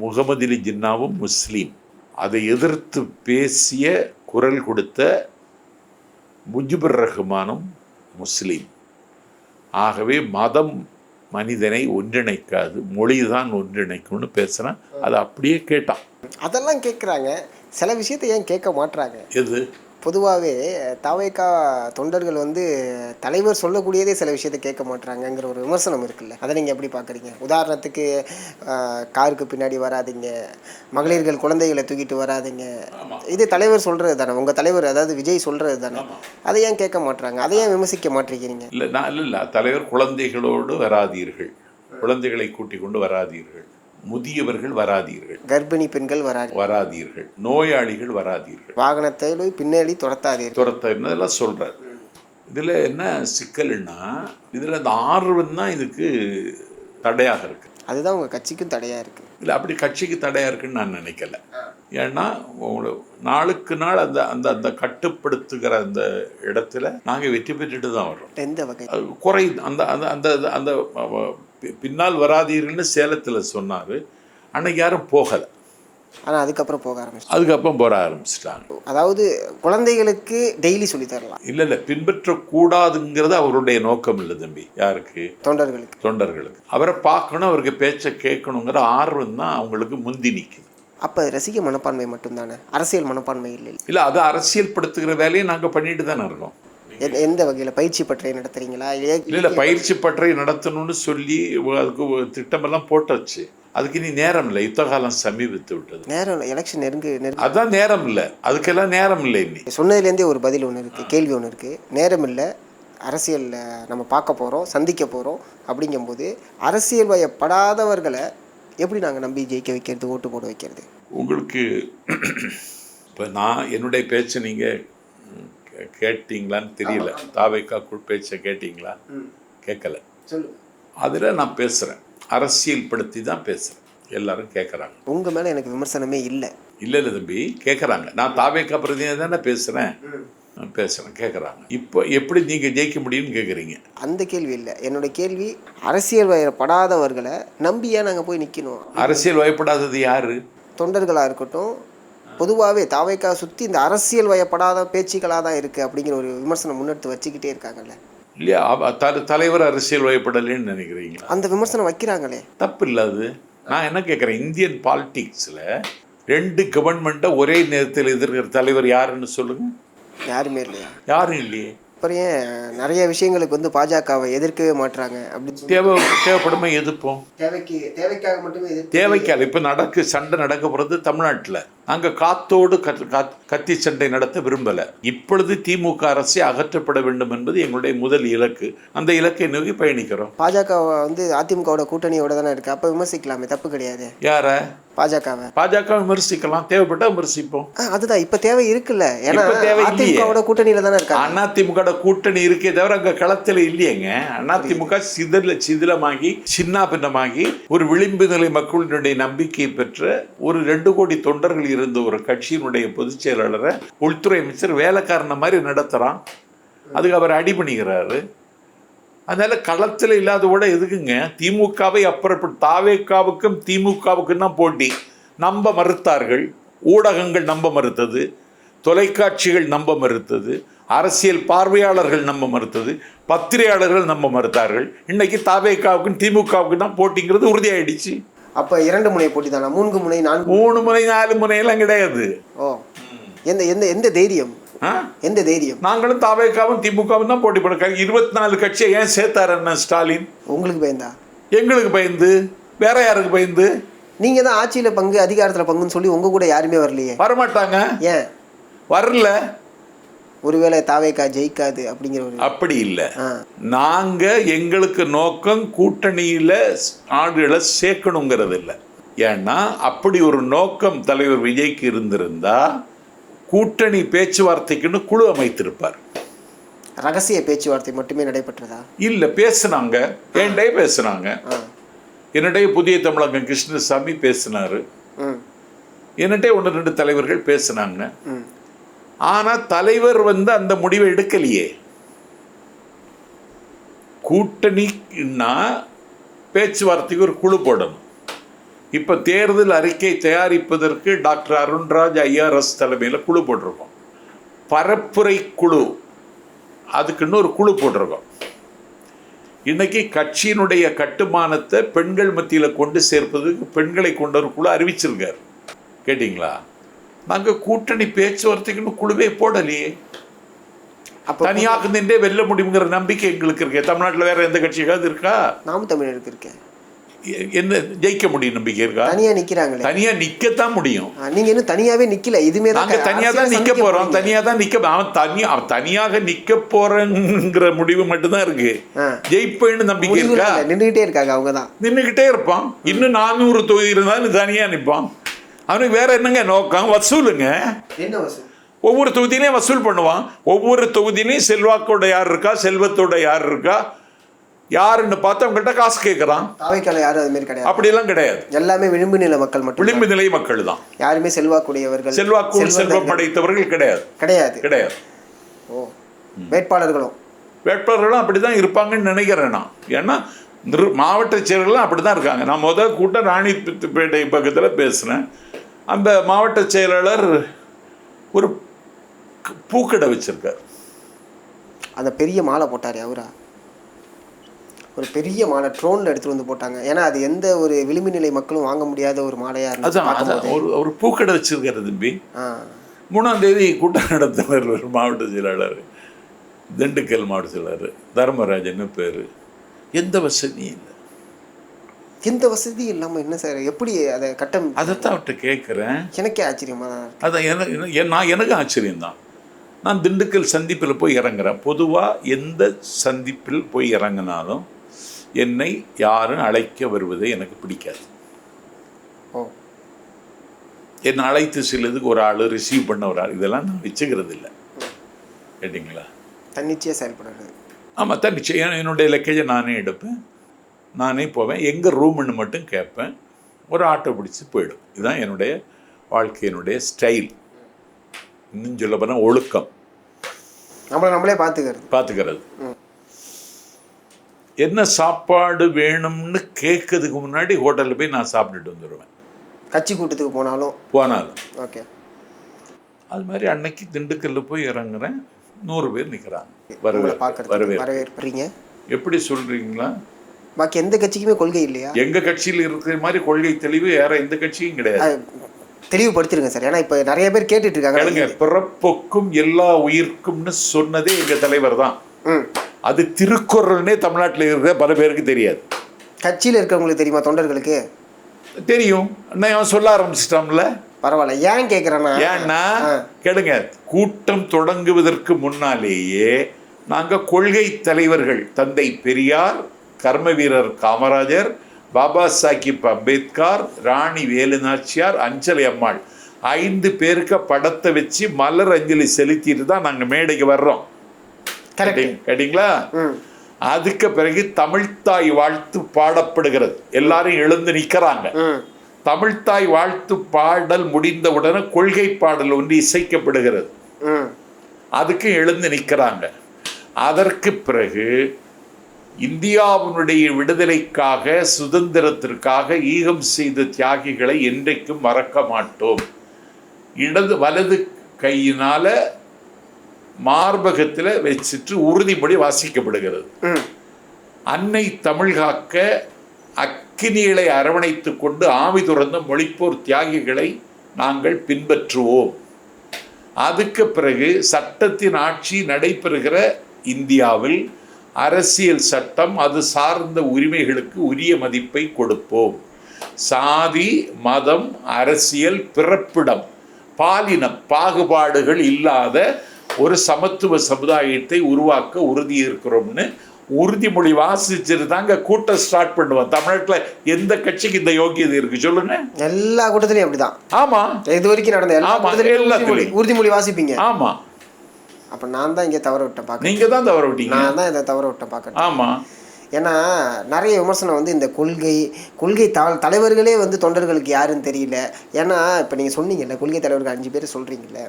முகமது அலி ஜின்னாவும் முஸ்லீம். அதை எதிர்த்து பேசிய குரல் கொடுத்த முஜிபுர் ரஹ்மானும் முஸ்லீம். ஆகவே மதம் மனிதனை ஒன்றிணைக்காது, மொழிதான் ஒன்றிணைக்கும்னு பேசுகிறான். அதை அப்படியே கேட்டான். அதெல்லாம் கேட்குறாங்க, சில விஷயத்தை ஏன் கேட்க மாட்டுறாங்க? எது? பொதுவாகவே தாவேகா தொண்டர்கள் தலைவர் சொல்லக்கூடியதே சில விஷயத்தை கேட்க மாட்டுறாங்கங்கிற ஒரு விமர்சனம் இருக்குல்ல, அதை நீங்கள் எப்படி பார்க்குறீங்க? உதாரணத்துக்கு காருக்கு பின்னாடி வராதிங்க, மகளிர்கள் குழந்தைகளை தூக்கிட்டு வராதிங்க, இது தலைவர் சொல்கிறது தானே, உங்கள் தலைவர் அதாவது விஜய் சொல்கிறது தானே, அதை ஏன் கேட்க மாட்டுறாங்க? அதை ஏன் விமர்சிக்க மாட்டேங்கிறீங்க? இல்லை, தலைவர் குழந்தைகளோடு வராதீர்கள், குழந்தைகளை கூட்டிக் கொண்டு வராதீர்கள், முதியவர்கள் வராதீர்கள், கர்ப்பிணி பெண்கள் வராதீர்கள், நோயாளிகள் வராதீர்கள், வாகனத்தை பின்னாடி துரத்தாதீர்கள் சொல்றாரு. இதுல என்ன சிக்கல்னா, இதுல அந்த ஆர்வம் தான் இதுக்கு தடையாக இருக்கு. அதுதான் உங்க கட்சிக்கும் தடையா இருக்கு. இல்லை, அப்படி கட்சிக்கு தடையா இருக்குன்னு நான் நினைக்கல. ஏன்னா நாளுக்கு நாள் அந்த அந்த அந்த கட்டுப்படுத்துகிற அந்த இடத்துல நாங்கள் வெற்றி பெற்றுட்டு தான் வர்றோம். எந்த வகை குறை அந்த அந்த அந்த அந்த பின்னால் வராதீர்கள்னு சேலத்தில் சொன்னார். அன்னைக்கு யாரும் போகலை. ஆனால் அதுக்கப்புறம் போக ஆரம்பிச்சிட்டாங்க. அதாவது குழந்தைகளுக்கு டெய்லி சொல்லி தரலாம். இல்லை, பின்பற்றக்கூடாதுங்கிறது அவருடைய நோக்கம் இல்லை தம்பி. யாருக்கு? தொண்டர்களுக்கு அவரை பார்க்கணும், அவருக்கு பேச்சை கேட்கணுங்கிற ஆர்வம் தான் அவங்களுக்கு முந்தி நிற்குது. அப்போ ரசிக மனப்பான்மை மட்டும்தானே, அரசியல் மனப்பான்மை இல்லை? இல்லை, அதை அரசியல் படுத்துகிற வேலையை நாங்கள் பண்ணிட்டு தானே இருக்கோம். எந்த வகையில் பயிற்சி பட்டறை நடத்துறீங்களா? இல்லை, பயிற்சி பட்டறை நடத்தணும்னு சொல்லி அதுக்கு திட்டமெல்லாம் போட்டாச்சு. அதுக்கு நீ நேரம் இல்லை, யுத்த காலம் சமீபித்து விட்டது. நேரம் இல்லை, எலெக்ஷன் நெருங்கு. அதான் நேரம் இல்லை, அதுக்கெல்லாம் நேரம் இல்லை. இன்னைக்கு சொன்னதுலேருந்தே ஒரு பதில் ஒன்று இருக்குது, கேள்வி ஒன்று இருக்குது. நேரம் இல்லை, அரசியலில் நம்ம பார்க்க போகிறோம், சந்திக்க போகிறோம். அப்படிங்கும்போது அரசியல் வயப்படாதவர்களை எப்படி நாங்கள் நம்பி ஜெயிக்க வைக்கிறது, ஓட்டு போட வைக்கிறது? உங்களுக்கு இப்போ நான் என்னுடைய பேச்சை நீங்கள் கேட்டீங்களான்னு தெரியல. தாவேகா பேச்சை கேட்டீங்களா? கேட்கல. அதில் நான் பேசுகிறேன், அரசியல் படுத்தி தான் பேசுகிறேன். எல்லாரும் கேட்குறாங்க. உங்கள் மேலே எனக்கு விமர்சனமே இல்லை. இல்லை தம்பி, கேட்குறாங்க. நான் தாவேகா பிரதிநிதி தானே பேசுகிறேன், கேட்குறாங்க. இப்போ எப்படி நீங்கள் ஜெயிக்க முடியும்னு கேட்குறீங்க? அந்த கேள்வி இல்லை, என்னோட கேள்வி அரசியல் வயப்படாதவர்களை நம்பியா நாங்கள் போய் நிற்கணும்? அரசியல் வயப்படாதது யாரு? தொண்டர்களாக இருக்கட்டும், பொதுவாகவே தாவேக்கா சுற்றி இந்த அரசியல் வயப்படாத பேச்சுக்களாக தான் இருக்குது அப்படிங்கிற ஒரு விமர்சனம் முன்னெடுத்து வச்சுக்கிட்டே இருக்காங்கல்ல. இல்லையா, தலைவர் அரசியல் வயப்படலைன்னு நினைக்கிறீங்களா? அந்த விமர்சனம் வைக்கிறாங்களே, தப்பு இல்லை. அது நான் என்ன கேட்குறேன், இந்தியன் பாலிடிக்ஸில் 2 கவர்மெண்ட்டை ஒரே நேரத்தில் எதிர்க்கிற தலைவர் யாருன்னு சொல்லுங்கள். யாருமே இல்லையா? யாரும் இல்லையே. அப்புறம் ஏன் நிறைய விஷயங்களுக்கு பாஜகவை எதிர்க்கவே மாட்டுறாங்க? அப்படி தேவைப்படுமா எதிர்ப்போம். தேவைக்காக மட்டுமே தேவைக்காக. இப்போ சண்டை நடக்க போகிறது தமிழ்நாட்டில். நாங்கள் காத்தோடு கத்தி சண்டை நடத்த விரும்பலை. இப்பொழுது திமுக அரசை அகற்றப்பட வேண்டும் என்பது எங்களுடைய முதல் இலக்கு. அந்த இலக்கை நோக்கி பயணிக்கிறோம். பாஜக வந்து அதிமுகவோட கூட்டணியோட தானே இருக்கு, அப்போ விமர்சிக்கலாமே, தப்பு கிடையாது. யார? பாஜக விமர்சிக்கலாம், தேவைப்பட்டா விமர்சிப்போம். அதுதான் இப்ப தேவை இருக்குல்ல, ஏன்னா அதிமுகவோட கூட்டணியில தானே இருக்காங்க. அதிமுக கூட்டணி இருக்கே தவிர அங்க களத்துல இல்லையேங்க. அதிமுக சிதிலமாகி சின்ன பின்னமாகி ஒரு விளிம்பு நிலை மக்களினுடைய நம்பிக்கையை பெற்ற ஒரு 2 கோடி தொண்டர்கள் இருந்த ஒரு கட்சியினுடைய பொதுச் செயலாளரை உள்துறை அமைச்சர் வேலைக்காரன மாதிரி நடத்துறான். அதுக்கு அவர் அடிபணிகிறாரு. அதனால களத்தில் இல்லாதவோட எதுக்குங்க திமுகவை அப்புறப்பட்டு தாவேக்காவுக்கும் திமுகவுக்கும் தான் போட்டி. நம்ப மறுத்தார்கள், ஊடகங்கள் நம்ப மறுத்தது, தொலைக்காட்சிகள் நம்ப மறுத்தது, அரசியல் பார்வையாளர்கள் நம்ப மறுத்தது, பத்திரிகையாளர்கள் நம்ப மறுத்தார்கள். இன்னைக்கு தாவேக்காவுக்கும் திமுகவுக்கும் தான் போட்டிங்கிறது உறுதியாயிடுச்சு. அப்ப 2 முனை போட்டி தானா? 3 முனை 3 முனை 4 முனையெல்லாம் கிடையாது. ஓ, எந்த எந்த எந்த தைரியம்? எந்த தைரியம்? நாங்களும் தாவேக்காவும் திமுகவும் தான் போட்டி போட. 24 கட்சியை ஏன் சேர்த்தாரு என்ன ஸ்டாலின்? உங்களுக்கு பயந்தா? எங்களுக்கு பயந்து. வேற யாருக்கு பயந்து? நீங்க தான் ஆட்சியில பங்கு, அதிகாரத்துல பங்குன்னு சொல்லி உங்க கூட யாருமே வரலையே. வரமாட்டாங்க. ஏன் வரல? ஒருவேளை தாவேக்கா ஜெயிக்காது அப்படிங்கிற ஒரு. அப்படி இல்லை. நாங்க எங்களுக்கு நோக்கம் கூட்டணியில ஆடுகளை சேர்க்கணுங்கிறது இல்லை. ஏன்னா அப்படி ஒரு நோக்கம் தலைவர் விஜய்க்கு இருந்திருந்தா கூட்டணி பேச்சுவார்த்தைக்குன்னு குழு அமைத்திருப்பார். ரகசிய பேச்சுவார்த்தை மட்டுமே நடைபெற்றதா? இல்ல, பேசினாங்க. ஏண்டே பேசினாங்க. என்னுடைய புதிய தமிழகம் கிருஷ்ணசாமி பேசினாரு. என்னட்டே 1-2 தலைவர்கள் பேசினாங்க. ஆனா தலைவர் அந்த முடிவை எடுக்கலையே. கூட்டணின்னா பேச்சுவார்த்தைக்கு ஒரு குழு போடணும். இப்போ தேர்தல் அறிக்கை தயாரிப்பதற்கு டாக்டர் அருண்ராஜ் ஐஆர்எஸ் தலைமையில் குழு போட்டிருக்கோம். பரப்புரை குழு, அதுக்குன்னு ஒரு குழு போட்டிருக்கோம். இன்னைக்கு கட்சியினுடைய கட்டுமானத்தை பெண்கள் மத்தியில் கொண்டு சேர்ப்பதுக்கு பெண்களை கொண்ட ஒரு குழு அறிவிச்சிருக்காரு. கேட்டிங்களா? நாங்கள் கூட்டணி பேச்சுவார்த்தைக்குன்னு குழுவே போடலையே. தனியாக நின்றே வெல்ல முடியுங்கிற நம்பிக்கை எங்களுக்கு இருக்கு. தமிழ்நாட்டில் வேற எந்த கட்சியாவது இருக்கா? நாம் தமிழருக்கு இருக்கேன். என்ன ஜெயிக்க முடியும் நம்பிக்கை இருக்கா? தனியா நிக்கிறாங்களே. தனியா நிக்கத்தான் முடியும். நீங்க இன்னும் தனியாவே நிக்கல. இதுமே நாங்க தனியா தான் நிக்க போறோம். தனியா தான் நிக்க. அவன் தனியாக நிக்க போறங்கிற முடிவு மட்டும்தான் இருக்கு. ஜெயிப்பேன்னு நம்பிக்கை இருக்கா? நின்றுகிட்டே இருக்காங்க. அவங்கதான் நின்றுகிட்டே இருப்பான். இன்னும் 400 தொகுதி இருந்தாலும் தனியா நிற்பான். அவனுக்கு வேற என்னங்க நோக்கம்? வசூலுங்க. என்ன வசூல்? ஒவ்வொரு தொகுதியிலையும் வசூல் பண்ணுவான். ஒவ்வொரு தொகுதியிலையும் செல்வாக்கோட யார் இருக்கா, செல்வத்தோட யார் இருக்கா, யாருன்னு பார்த்து அவங்கள்ட்ட காசு கேட்கறான். யாரும் அது மாதிரி கிடையாது. அப்படியெல்லாம் கிடையாது. எல்லாமே விளிம்பு நிலை மக்கள் மட்டும். விளிம்பு நிலை மக்கள் தான். யாருமே செல்வாக்குடையவர்கள், செல்வம் படைத்தவர்கள் கிடையாது. கிடையாது. ஓ, வேட்பாளர்களும் அப்படிதான் இருப்பாங்கன்னு நினைக்கிறேன் நான். ஏன்னா மாவட்ட செயலர்களும் அப்படிதான் இருக்காங்க. நான் முதல் கூட்டம் ராணிப்பேட்டை பக்கத்தில் பேசுனேன். அந்த மாவட்ட செயலாளர் ஒரு பூக்கடை வச்சிருக்கார். அந்த பெரிய மாலை போட்டாரு அவரா? ஒரு பெரிய மாலை ட்ரோனில் எடுத்துகிட்டு வந்து போட்டாங்க. ஏன்னா அது எந்த ஒரு விளிம்பு நிலை மக்களும் வாங்க முடியாத ஒரு மாலையாக இருந்துச்சு. ஒரு பூக்கடை வச்சிருக்காரு தம்பி. 3ஆம் தேதி கூட்டம் நடத்தினர் ஒரு மாவட்ட செயலாளர், திண்டுக்கல் மாவட்ட செயலாளர் தர்மராஜன்னு பேர். எந்த வசதியும் இல்லை. எந்த வசதி இல்லாமல் என்ன சார், எப்படி அதை கட்டம்? அதைத்தான் அவர்கிட்ட கேட்குறேன். எனக்கே ஆச்சரியமாக தான். அதான் எனக்கு ஆச்சரியம்தான். நான் திண்டுக்கல் சந்திப்பில் போய் இறங்குறேன். பொதுவாக எந்த சந்திப்பில் போய் இறங்கினாலும் என்னை யாரும் அழைக்க வருவதை எனக்கு பிடிக்காது. என்னை அழைத்து செல்லுறதுக்கு ஒரு ஆள், ரிசீவ் பண்ண ஒரு ஆள், இதெல்லாம் நான் வச்சுக்கிறது இல்லை. கேட்டிங்களா? தன்னிச்சையாக செயல்படுறது. ஆமாம், தன்னிச்சையாக என்னுடைய லக்கேஜை நானே எடுப்பேன், நானே போவேன். எங்கே ரூம்னு மட்டும் கேட்பேன், ஒரு ஆட்டோ பிடிச்சி போயிடும். இதுதான் என்னுடைய வாழ்க்கையினுடைய ஸ்டைல். இன்னும் சொல்ல போனால் ஒழுக்கம். நம்மளே பார்த்துக்கிறது. என்ன சாப்பாடு வேணும்னு கேட்கறதுக்கு முன்னாடி ஹோட்டலில் போய் நான் சாப்பிட்டுட்டு வந்துடுவேன். கட்சி கூட்டத்துக்கு போனாலும் ஓகே. அது மாதிரி அன்னைக்கு திண்டுக்கல்ல போய் இறங்குறேன். 100 பேர் நிற்கிறாங்க. வரவேற்பீங்க. எப்படி சொல்றீங்களா? பாக்கி எந்த கட்சிக்குமே கொள்கை இல்லையா? எங்க கட்சியில் இருக்கிற மாதிரி கொள்கை தெளிவு வேற எந்த கட்சியும் கிடையாது. தெளிவுபடுத்திருங்க சார். ஏன்னா இப்ப நிறைய பேர் கேட்டுட்டு இருக்காங்க. பிறப்புக்கும் எல்லா உயிர்க்கும்னு சொன்னதே எங்க தலைவர் தான். அது திருக்குறள்னே தமிழ்நாட்டில் இருக்கிற பல பேருக்கு தெரியாது. கட்சியில் இருக்கிறவங்களுக்கு தெரியுமா? தொண்டர்களுக்கு தெரியும். அவன் சொல்ல ஆரம்பிச்சிட்டான்ல. பரவாயில்ல. ஏன் கேட்குறேன்னா, ஏன்னா கேளுங்க, கூட்டம் தொடங்குவதற்கு முன்னாலேயே நாங்கள் கொள்கை தலைவர்கள் தந்தை பெரியார், கர்ம வீரர் காமராஜர், பாபா சாஹிப் அம்பேத்கர், ராணி வேலுநாச்சியார், அஞ்சலி அம்மாள் 5 பேருக்கு படத்தை வச்சு மலர் அஞ்சலி செலுத்திட்டு தான் நாங்கள் மேடைக்கு வர்றோம். கேட்டீங்களா? அதுக்கு பிறகு தமிழ்த்தாய் வாழ்த்து பாடப்படுகிறது. எல்லாரும் எழுந்து நிற்கிறாங்க. தமிழ்த்தாய் வாழ்த்து பாடல் முடிந்தவுடனே கொள்கை பாடல் ஒன்று இசைக்கப்படுகிறது. அதுக்கு எழுந்து நிற்கிறாங்க. அதற்கு பிறகு இந்தியாவினுடைய விடுதலைக்காக, சுதந்திரத்திற்காக ஈகம் செய்த தியாகிகளை என்றைக்கும் மறக்க மாட்டோம். வலது கையினால மார்பகத்தில் வச்சுட்டு உறுதிமொழி வாசிக்கப்படுகிறது. அன்னை தமிழ் காக்க அக்கினிகளை அரவணைத்து கொண்டு ஆவி துறந்த மொழிப்போர் தியாகிகளை நாங்கள் பின்பற்றுவோம். அதுக்கு பிறகு சட்டத்தின் ஆட்சி நடைபெறுகிற இந்தியாவில் அரசியல் சட்டம், அது சார்ந்த உரிமைகளுக்கு உரிய மதிப்பை கொடுப்போம். சாதி, மதம், அரசியல், பிறப்பிடம், பாலின பாகுபாடுகள் இல்லாத ஒரு சமத்துவ சமுதாயத்தை உருவாக்க உறுதி இருக்கிறோம்னு உறுதிமொழி வாசிச்சுட்டு தாங்க கூட்டம் ஸ்டார்ட் பண்ணுவோம். தமிழ்நாட்டில் எந்த கட்சிக்கு இந்த யோகியதை இருக்கு சொல்லுங்க? எல்லா கூட்டத்திலையும் அப்படிதான். ஆமா, இது வரைக்கும் நடந்த எல்லாத்துலையும் உறுதிமொழி வாசிப்பீங்க. ஆமா. அப்ப நான் தான் இங்க தவற விட்டேன் பார்க்க. நீங்க தான் தவற விட்டீங்க. நான் தான் இதை தவற விட்டேன் பார்க்க. ஆமா. ஏன்னா நிறைய விமர்சனம் வந்து இந்த கொள்கை தலைவர்களே வந்து தொண்டர்களுக்கு யாருன்னு தெரியல. ஏன்னா இப்போ நீங்கள் சொன்னீங்கல்ல, கொள்கை தலைவர்கள் 5 பேர் சொல்கிறீங்கல்ல,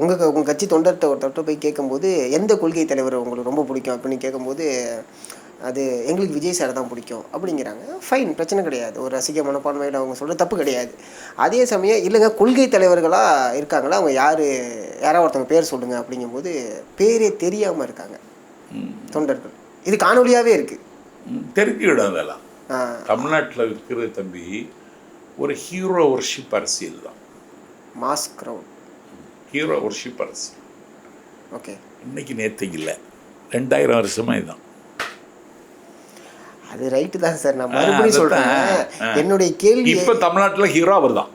உங்கள் கட்சி தொண்டர்கிட்ட போய் கேட்கும்போது எந்த கொள்கை தலைவர் உங்களுக்கு ரொம்ப பிடிக்கும் அப்படின்னு கேட்கும்போது அது எங்களுக்கு விஜய் சார் தான் பிடிக்கும் அப்படிங்கிறாங்க. ஃபைன், பிரச்சனை கிடையாது. ஒரு ரசிக மனப்பான்மையில் அவங்க சொல்கிற தப்பு கிடையாது. அதே சமயம் இல்லைங்க, கொள்கை தலைவர்களாக இருக்காங்களா, அவங்க யாராவது ஒருத்தவங்க பேர் சொல்லுங்கள் அப்படிங்கும்போது பேரே தெரியாமல் இருக்காங்க தொண்டர்கள். இது காணொலியாகவே இருக்குது. தெரிஞ்சுக்கிடும். அதெல்லாம் தமிழ்நாட்டில் இருக்கிற தம்பி ஒரு ஹீரோ ஒர்ஷிப் அரசியல் தான். மாஸ் க்ரௌட் ஹீரோ ஒர்ஷிப் அரசியல். ஓகே, இன்னைக்கு நேற்று இல்லை, 2000 வருஷமாக இதுதான். அது ரைட்டு தான் சார். நான் மறுபடியும் சொல்கிறேன், என்னுடைய கேள்வி இப்போ தமிழ்நாட்டில் ஹீரோ அவர் தான்,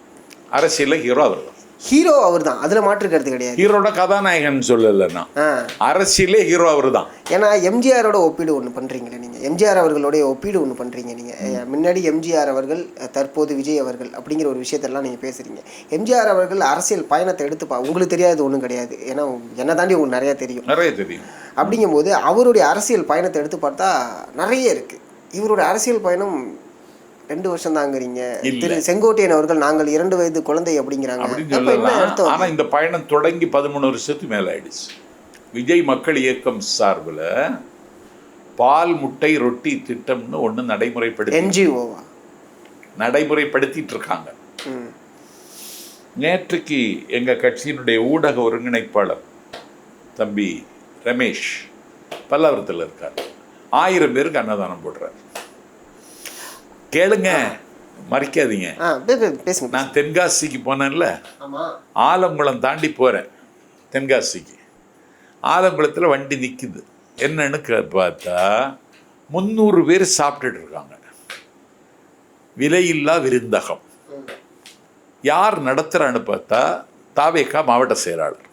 அரசியலில் ஹீரோ அவர் தான். ஹீரோ அவர் தான், அதில் மாற்று கருத்து கிடையாது. ஹீரோட கதாநாயகன் சொல்லலைன்னா அரசியலே ஹீரோ அவர் தான். ஏன்னா எம்ஜிஆரோட ஒப்பீடு ஒன்று பண்ணுறீங்களே நீங்கள், எம்ஜிஆர் அவர்களுடைய ஒப்பீடு ஒன்று பண்ணுறீங்க நீங்கள். முன்னாடி எம்ஜிஆர் அவர்கள், தற்போது விஜய் அவர்கள் அப்படிங்கிற ஒரு விஷயத்தெல்லாம் நீங்கள் பேசுகிறீங்க. எம்ஜிஆர் அவர்கள் அரசியல் பயணத்தை எடுத்துப்பா, உங்களுக்கு தெரியாது ஒன்றும் கிடையாது. ஏன்னா என்னை தாண்டி உங்களுக்கு நிறையா தெரியும். அப்படிங்கும்போது அவருடைய அரசியல் பயணத்தை எடுத்து பார்த்தா நிறைய இருக்குது. இவருடைய அரசியல் பயணம் 2 வருஷம் தாங்கிறீங்க. திரு செங்கோட்டையன் அவர்கள் நாங்கள் 2 வயது குழந்தை அப்படிங்கிறாங்க. ஆனால் இந்த பயணம் தொடங்கி 13 வருஷத்துக்கு மேலே ஆயிடுச்சு. விஜய் மக்கள் இயக்கம் சார்பில் பால் முட்டை ரொட்டி திட்டம்னு ஒன்று நடைமுறைப்படுத்திட்டு இருக்காங்க. நேற்றுக்கு எங்கள் கட்சியினுடைய ஊடக ஒருங்கிணைப்பாளர் தம்பி ரமேஷ் பல்லாவரத்தில் இருக்கார். 1000 பேருக்கு அன்னதானம் போடுறார். கேளுங்க, மறைக்காதீங்க. நான் தென்காசிக்கு போனேன்ல, ஆலங்குளம் தாண்டி போகிறேன் தென்காசிக்கு. ஆலங்குளத்தில் வண்டி நிற்குது. என்னன்னு பார்த்தா 300 பேர் சாப்பிட்டுட்டு இருக்காங்க. விலையில்லா விருந்தகம். யார் நடத்துகிறான்னு பார்த்தா தாவேகா மாவட்ட செயலாளர்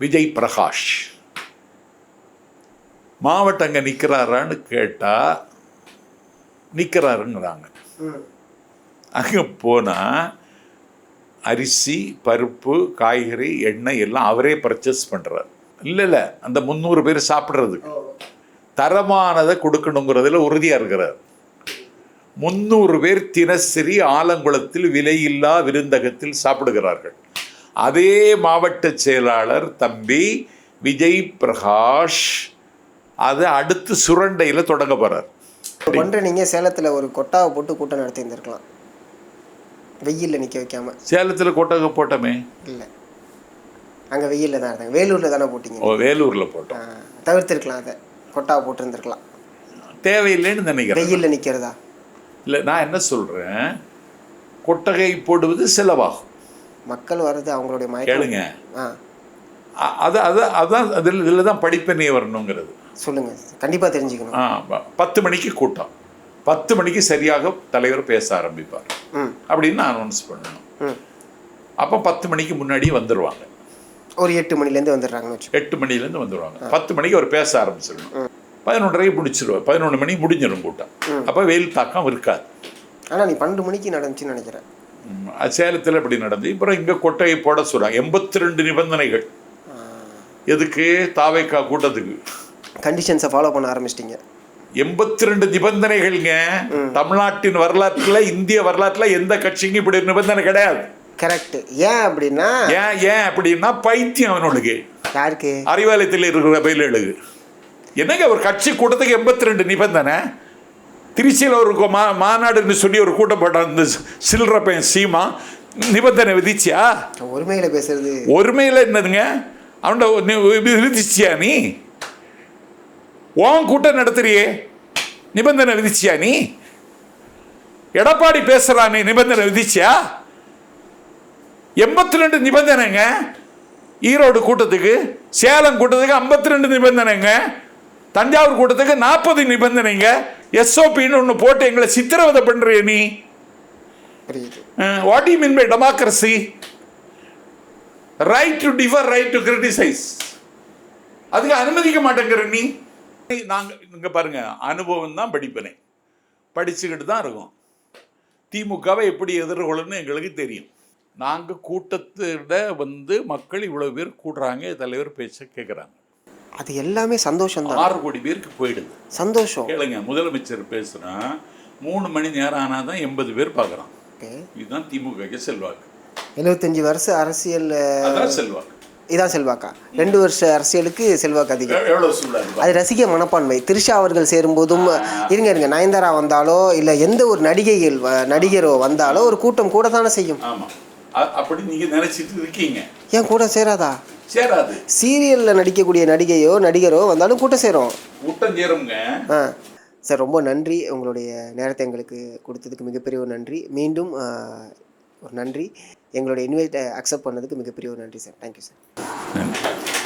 விஜய் பிரகாஷ். மாவட்டம் அங்கே நிற்கிறாரான்னு கேட்டால் நிற்கிறாருங்கிறாங்க. அங்கே போனால் அரிசி, பருப்பு, காய்கறி, எண்ணெய் எல்லாம் அவரே பர்ச்சேஸ் பண்ணுறார். இல்லை, அந்த 300 பேர் சாப்பிட்றதுக்கு தரமானதை கொடுக்கணுங்கிறதுல உறுதியாக இருக்கிறார். 300 பேர் தினசரி ஆலங்குளத்தில் விலையில்லா விருந்தகத்தில் சாப்பிடுகிறார்கள். அதே மாவட்ட செயலாளர் தம்பி விஜய் பிரகாஷ் அதை அடுத்து சுரண்டையில் தொடங்க போகிறார். ஒன்றை நீங்கள் சேலத்தில் ஒரு கொட்டாவை போட்டு கூட்டம் நடத்தி இருந்திருக்கலாம், வெயிலில் நிற்க வைக்காம. சேலத்தில் கொட்டாவை போட்டோமே. இல்லை, அங்கே வெயிலில் தான் இருந்தாங்க. வேலூரில் தானே போட்டிங்க? ஓ, வேலூரில் போட்டோம். தவிர்த்துருக்கலாம், அதை கொட்டாவை போட்டுருந்துருக்கலாம். தேவையில்லைன்னு நினைக்கிறேன். வெயிலில் நிற்கிறதா? இல்லை, நான் என்ன சொல்கிறேன், கொட்டகை போடுவது செலவாகும். மக்கள் வர்றது அவங்களுடைய மயக்கம். கேளுங்க, அதான் இதில் தான் படிப்பெண்ணே வரணுங்கிறது. சொல்லுங்கள், கண்டிப்பாக தெரிஞ்சுக்கணும். 10 மணிக்கு கூட்டம், 10 மணிக்கு சரியாக தலைவர் பேச ஆரம்பிப்பார் ம் அப்படின்னு அனௌன்ஸ் பண்ணணும். ம் அப்போ 10 மணிக்கு முன்னாடியே வந்துடுவாங்க. ஒரு 8 மணிலேருந்து வந்துடுறாங்கன்னு வச்சு 8 மணிலேருந்து வந்துடுவாங்க. 10 மணிக்கு அவர் பேச ஆரம்பிச்சிடணும். 11:30 முடிச்சிருவார். 11 மணி முடிஞ்சிடும் கூட்டம். அப்போ வெயில் தாக்கம் இருக்காது. ஆனால் நீ 12 மணிக்கு நடந்துச்சுன்னு நினைக்கிறேன். சேலத்தில் இப்படி நடந்து அப்புறம் இங்கே கொட்டையை போட சொல்கிறாங்க. 82 நிபந்தனைகள். எதுக்கு? தாவேக்கா கூட்டத்துக்கு கண்டிஷன்ஸை ஃபாலோ பண்ண ஆரம்பிச்சிட்டிங்க. 82 நிபந்தனைகள்ங்க. தமிழ்நாட்டின் வரலாற்றில், இந்திய வரலாற்றில் எந்த கட்சிக்கும் இப்படி நிபந்தனை கிடையாது. கரெக்ட். ஏன் அப்படின்னா ஏன் அப்படின்னா பைத்தியம் அவனுக்கு. யாருக்கு? அறிவாலயத்தில் இருக்கிற பயிலுக்கு. என்னங்க ஒரு கட்சி கூட்டத்துக்கு 82 நிபந்தனை? திருச்சியில் ஒரு மாநாடுன்னு சொல்லி ஒரு கூட்டம் போட்டான் இந்த சில்லற பையன் சீமா. நிபந்தனை விதிச்சியா? ஒருமையில் பேசுறது. ஒருமையில் என்னதுங்க? அவன்கிட்ட விதிச்சியா? நீ உன் கூட்டம் நடத்துறியே, நிபந்தனை விதிச்சியா? நீ எடப்பாடி பேசுறானே, நிபந்தனை விதிச்சியா? 82 நிபந்தனைங்க. ஈரோடு கூட்டத்துக்கு, சேலம் கூட்டத்துக்கு 52 நிபந்தனைங்க. தஞ்சாவூர் கூட்டத்துக்கு 40 நிபந்தனைங்க. எஸ்ஓபின்னு ஒன்று போட்டு எங்களை சித்திரவதை பண்றிய நீ. What you mean by democracy? Right to differ, right to criticise. அதுக்கு அனுமதிக்க மாட்டேங்கிற நீ. நாங்கள் இங்கே பாருங்க, அனுபவம் தான் படிப்பினை. படிச்சுக்கிட்டு தான் இருக்கோம். திமுகவை எப்படி எதிர்கொள்ளணும்னு எங்களுக்கு தெரியும். நாங்கள் கூட்டத்தில் மக்கள் இவ்வளோ பேர் கூடுறாங்க, தலைவர் பேச்ச கேட்குறாங்க. அது எல்லாமே சந்தோஷம் தான். 6 கோடி பேருக்கு போயிடுது. சந்தோஷம். கேளுங்க, முதலமைச்சர் பேசுனா 3 மணி நேரம் ஆனால் தான் 80 பேர் பார்க்குறான். இதுதான் திமுக செல்வாக்கு. 75 வருஷ அரசியல் செல்வாக்கு. இதான் செல்வாக்கா? 2 வருஷ அரசியலுக்கு செல்வாக்கு அதிகம். எவ்வளோ சொல்லுவாங்க அது ரசிக மனப்பான்மை. திரிஷா அவர்கள் சேரும்போதும் இருங்க நயன்தாரா வந்தாலோ இல்லை எந்த ஒரு நடிகரோ வந்தாலோ ஒரு கூட்டம் கூட தானே செய்யும். ஆமாம், அப்படி நீங்கள் நினச்சிட்டு இருக்கீங்க. ஏன் கூட சேராதா? சேராது. சீரியலில் நடிக்கக்கூடிய நடிகரோ வந்தாலும் கூட்டம் சேரும். கூட்டம் சேருங்க. சார் ரொம்ப நன்றி. உங்களுடைய நேரத்தை எங்களுக்கு கொடுத்ததுக்கு மிகப்பெரிய ஒரு நன்றி. மீண்டும் ஒரு நன்றி. எங்களுடைய இன்வைட்டை அக்செப்ட் பண்ணதுக்கு மிகப்பெரிய ஒரு நன்றி சார். Thank you sir. நன்றி.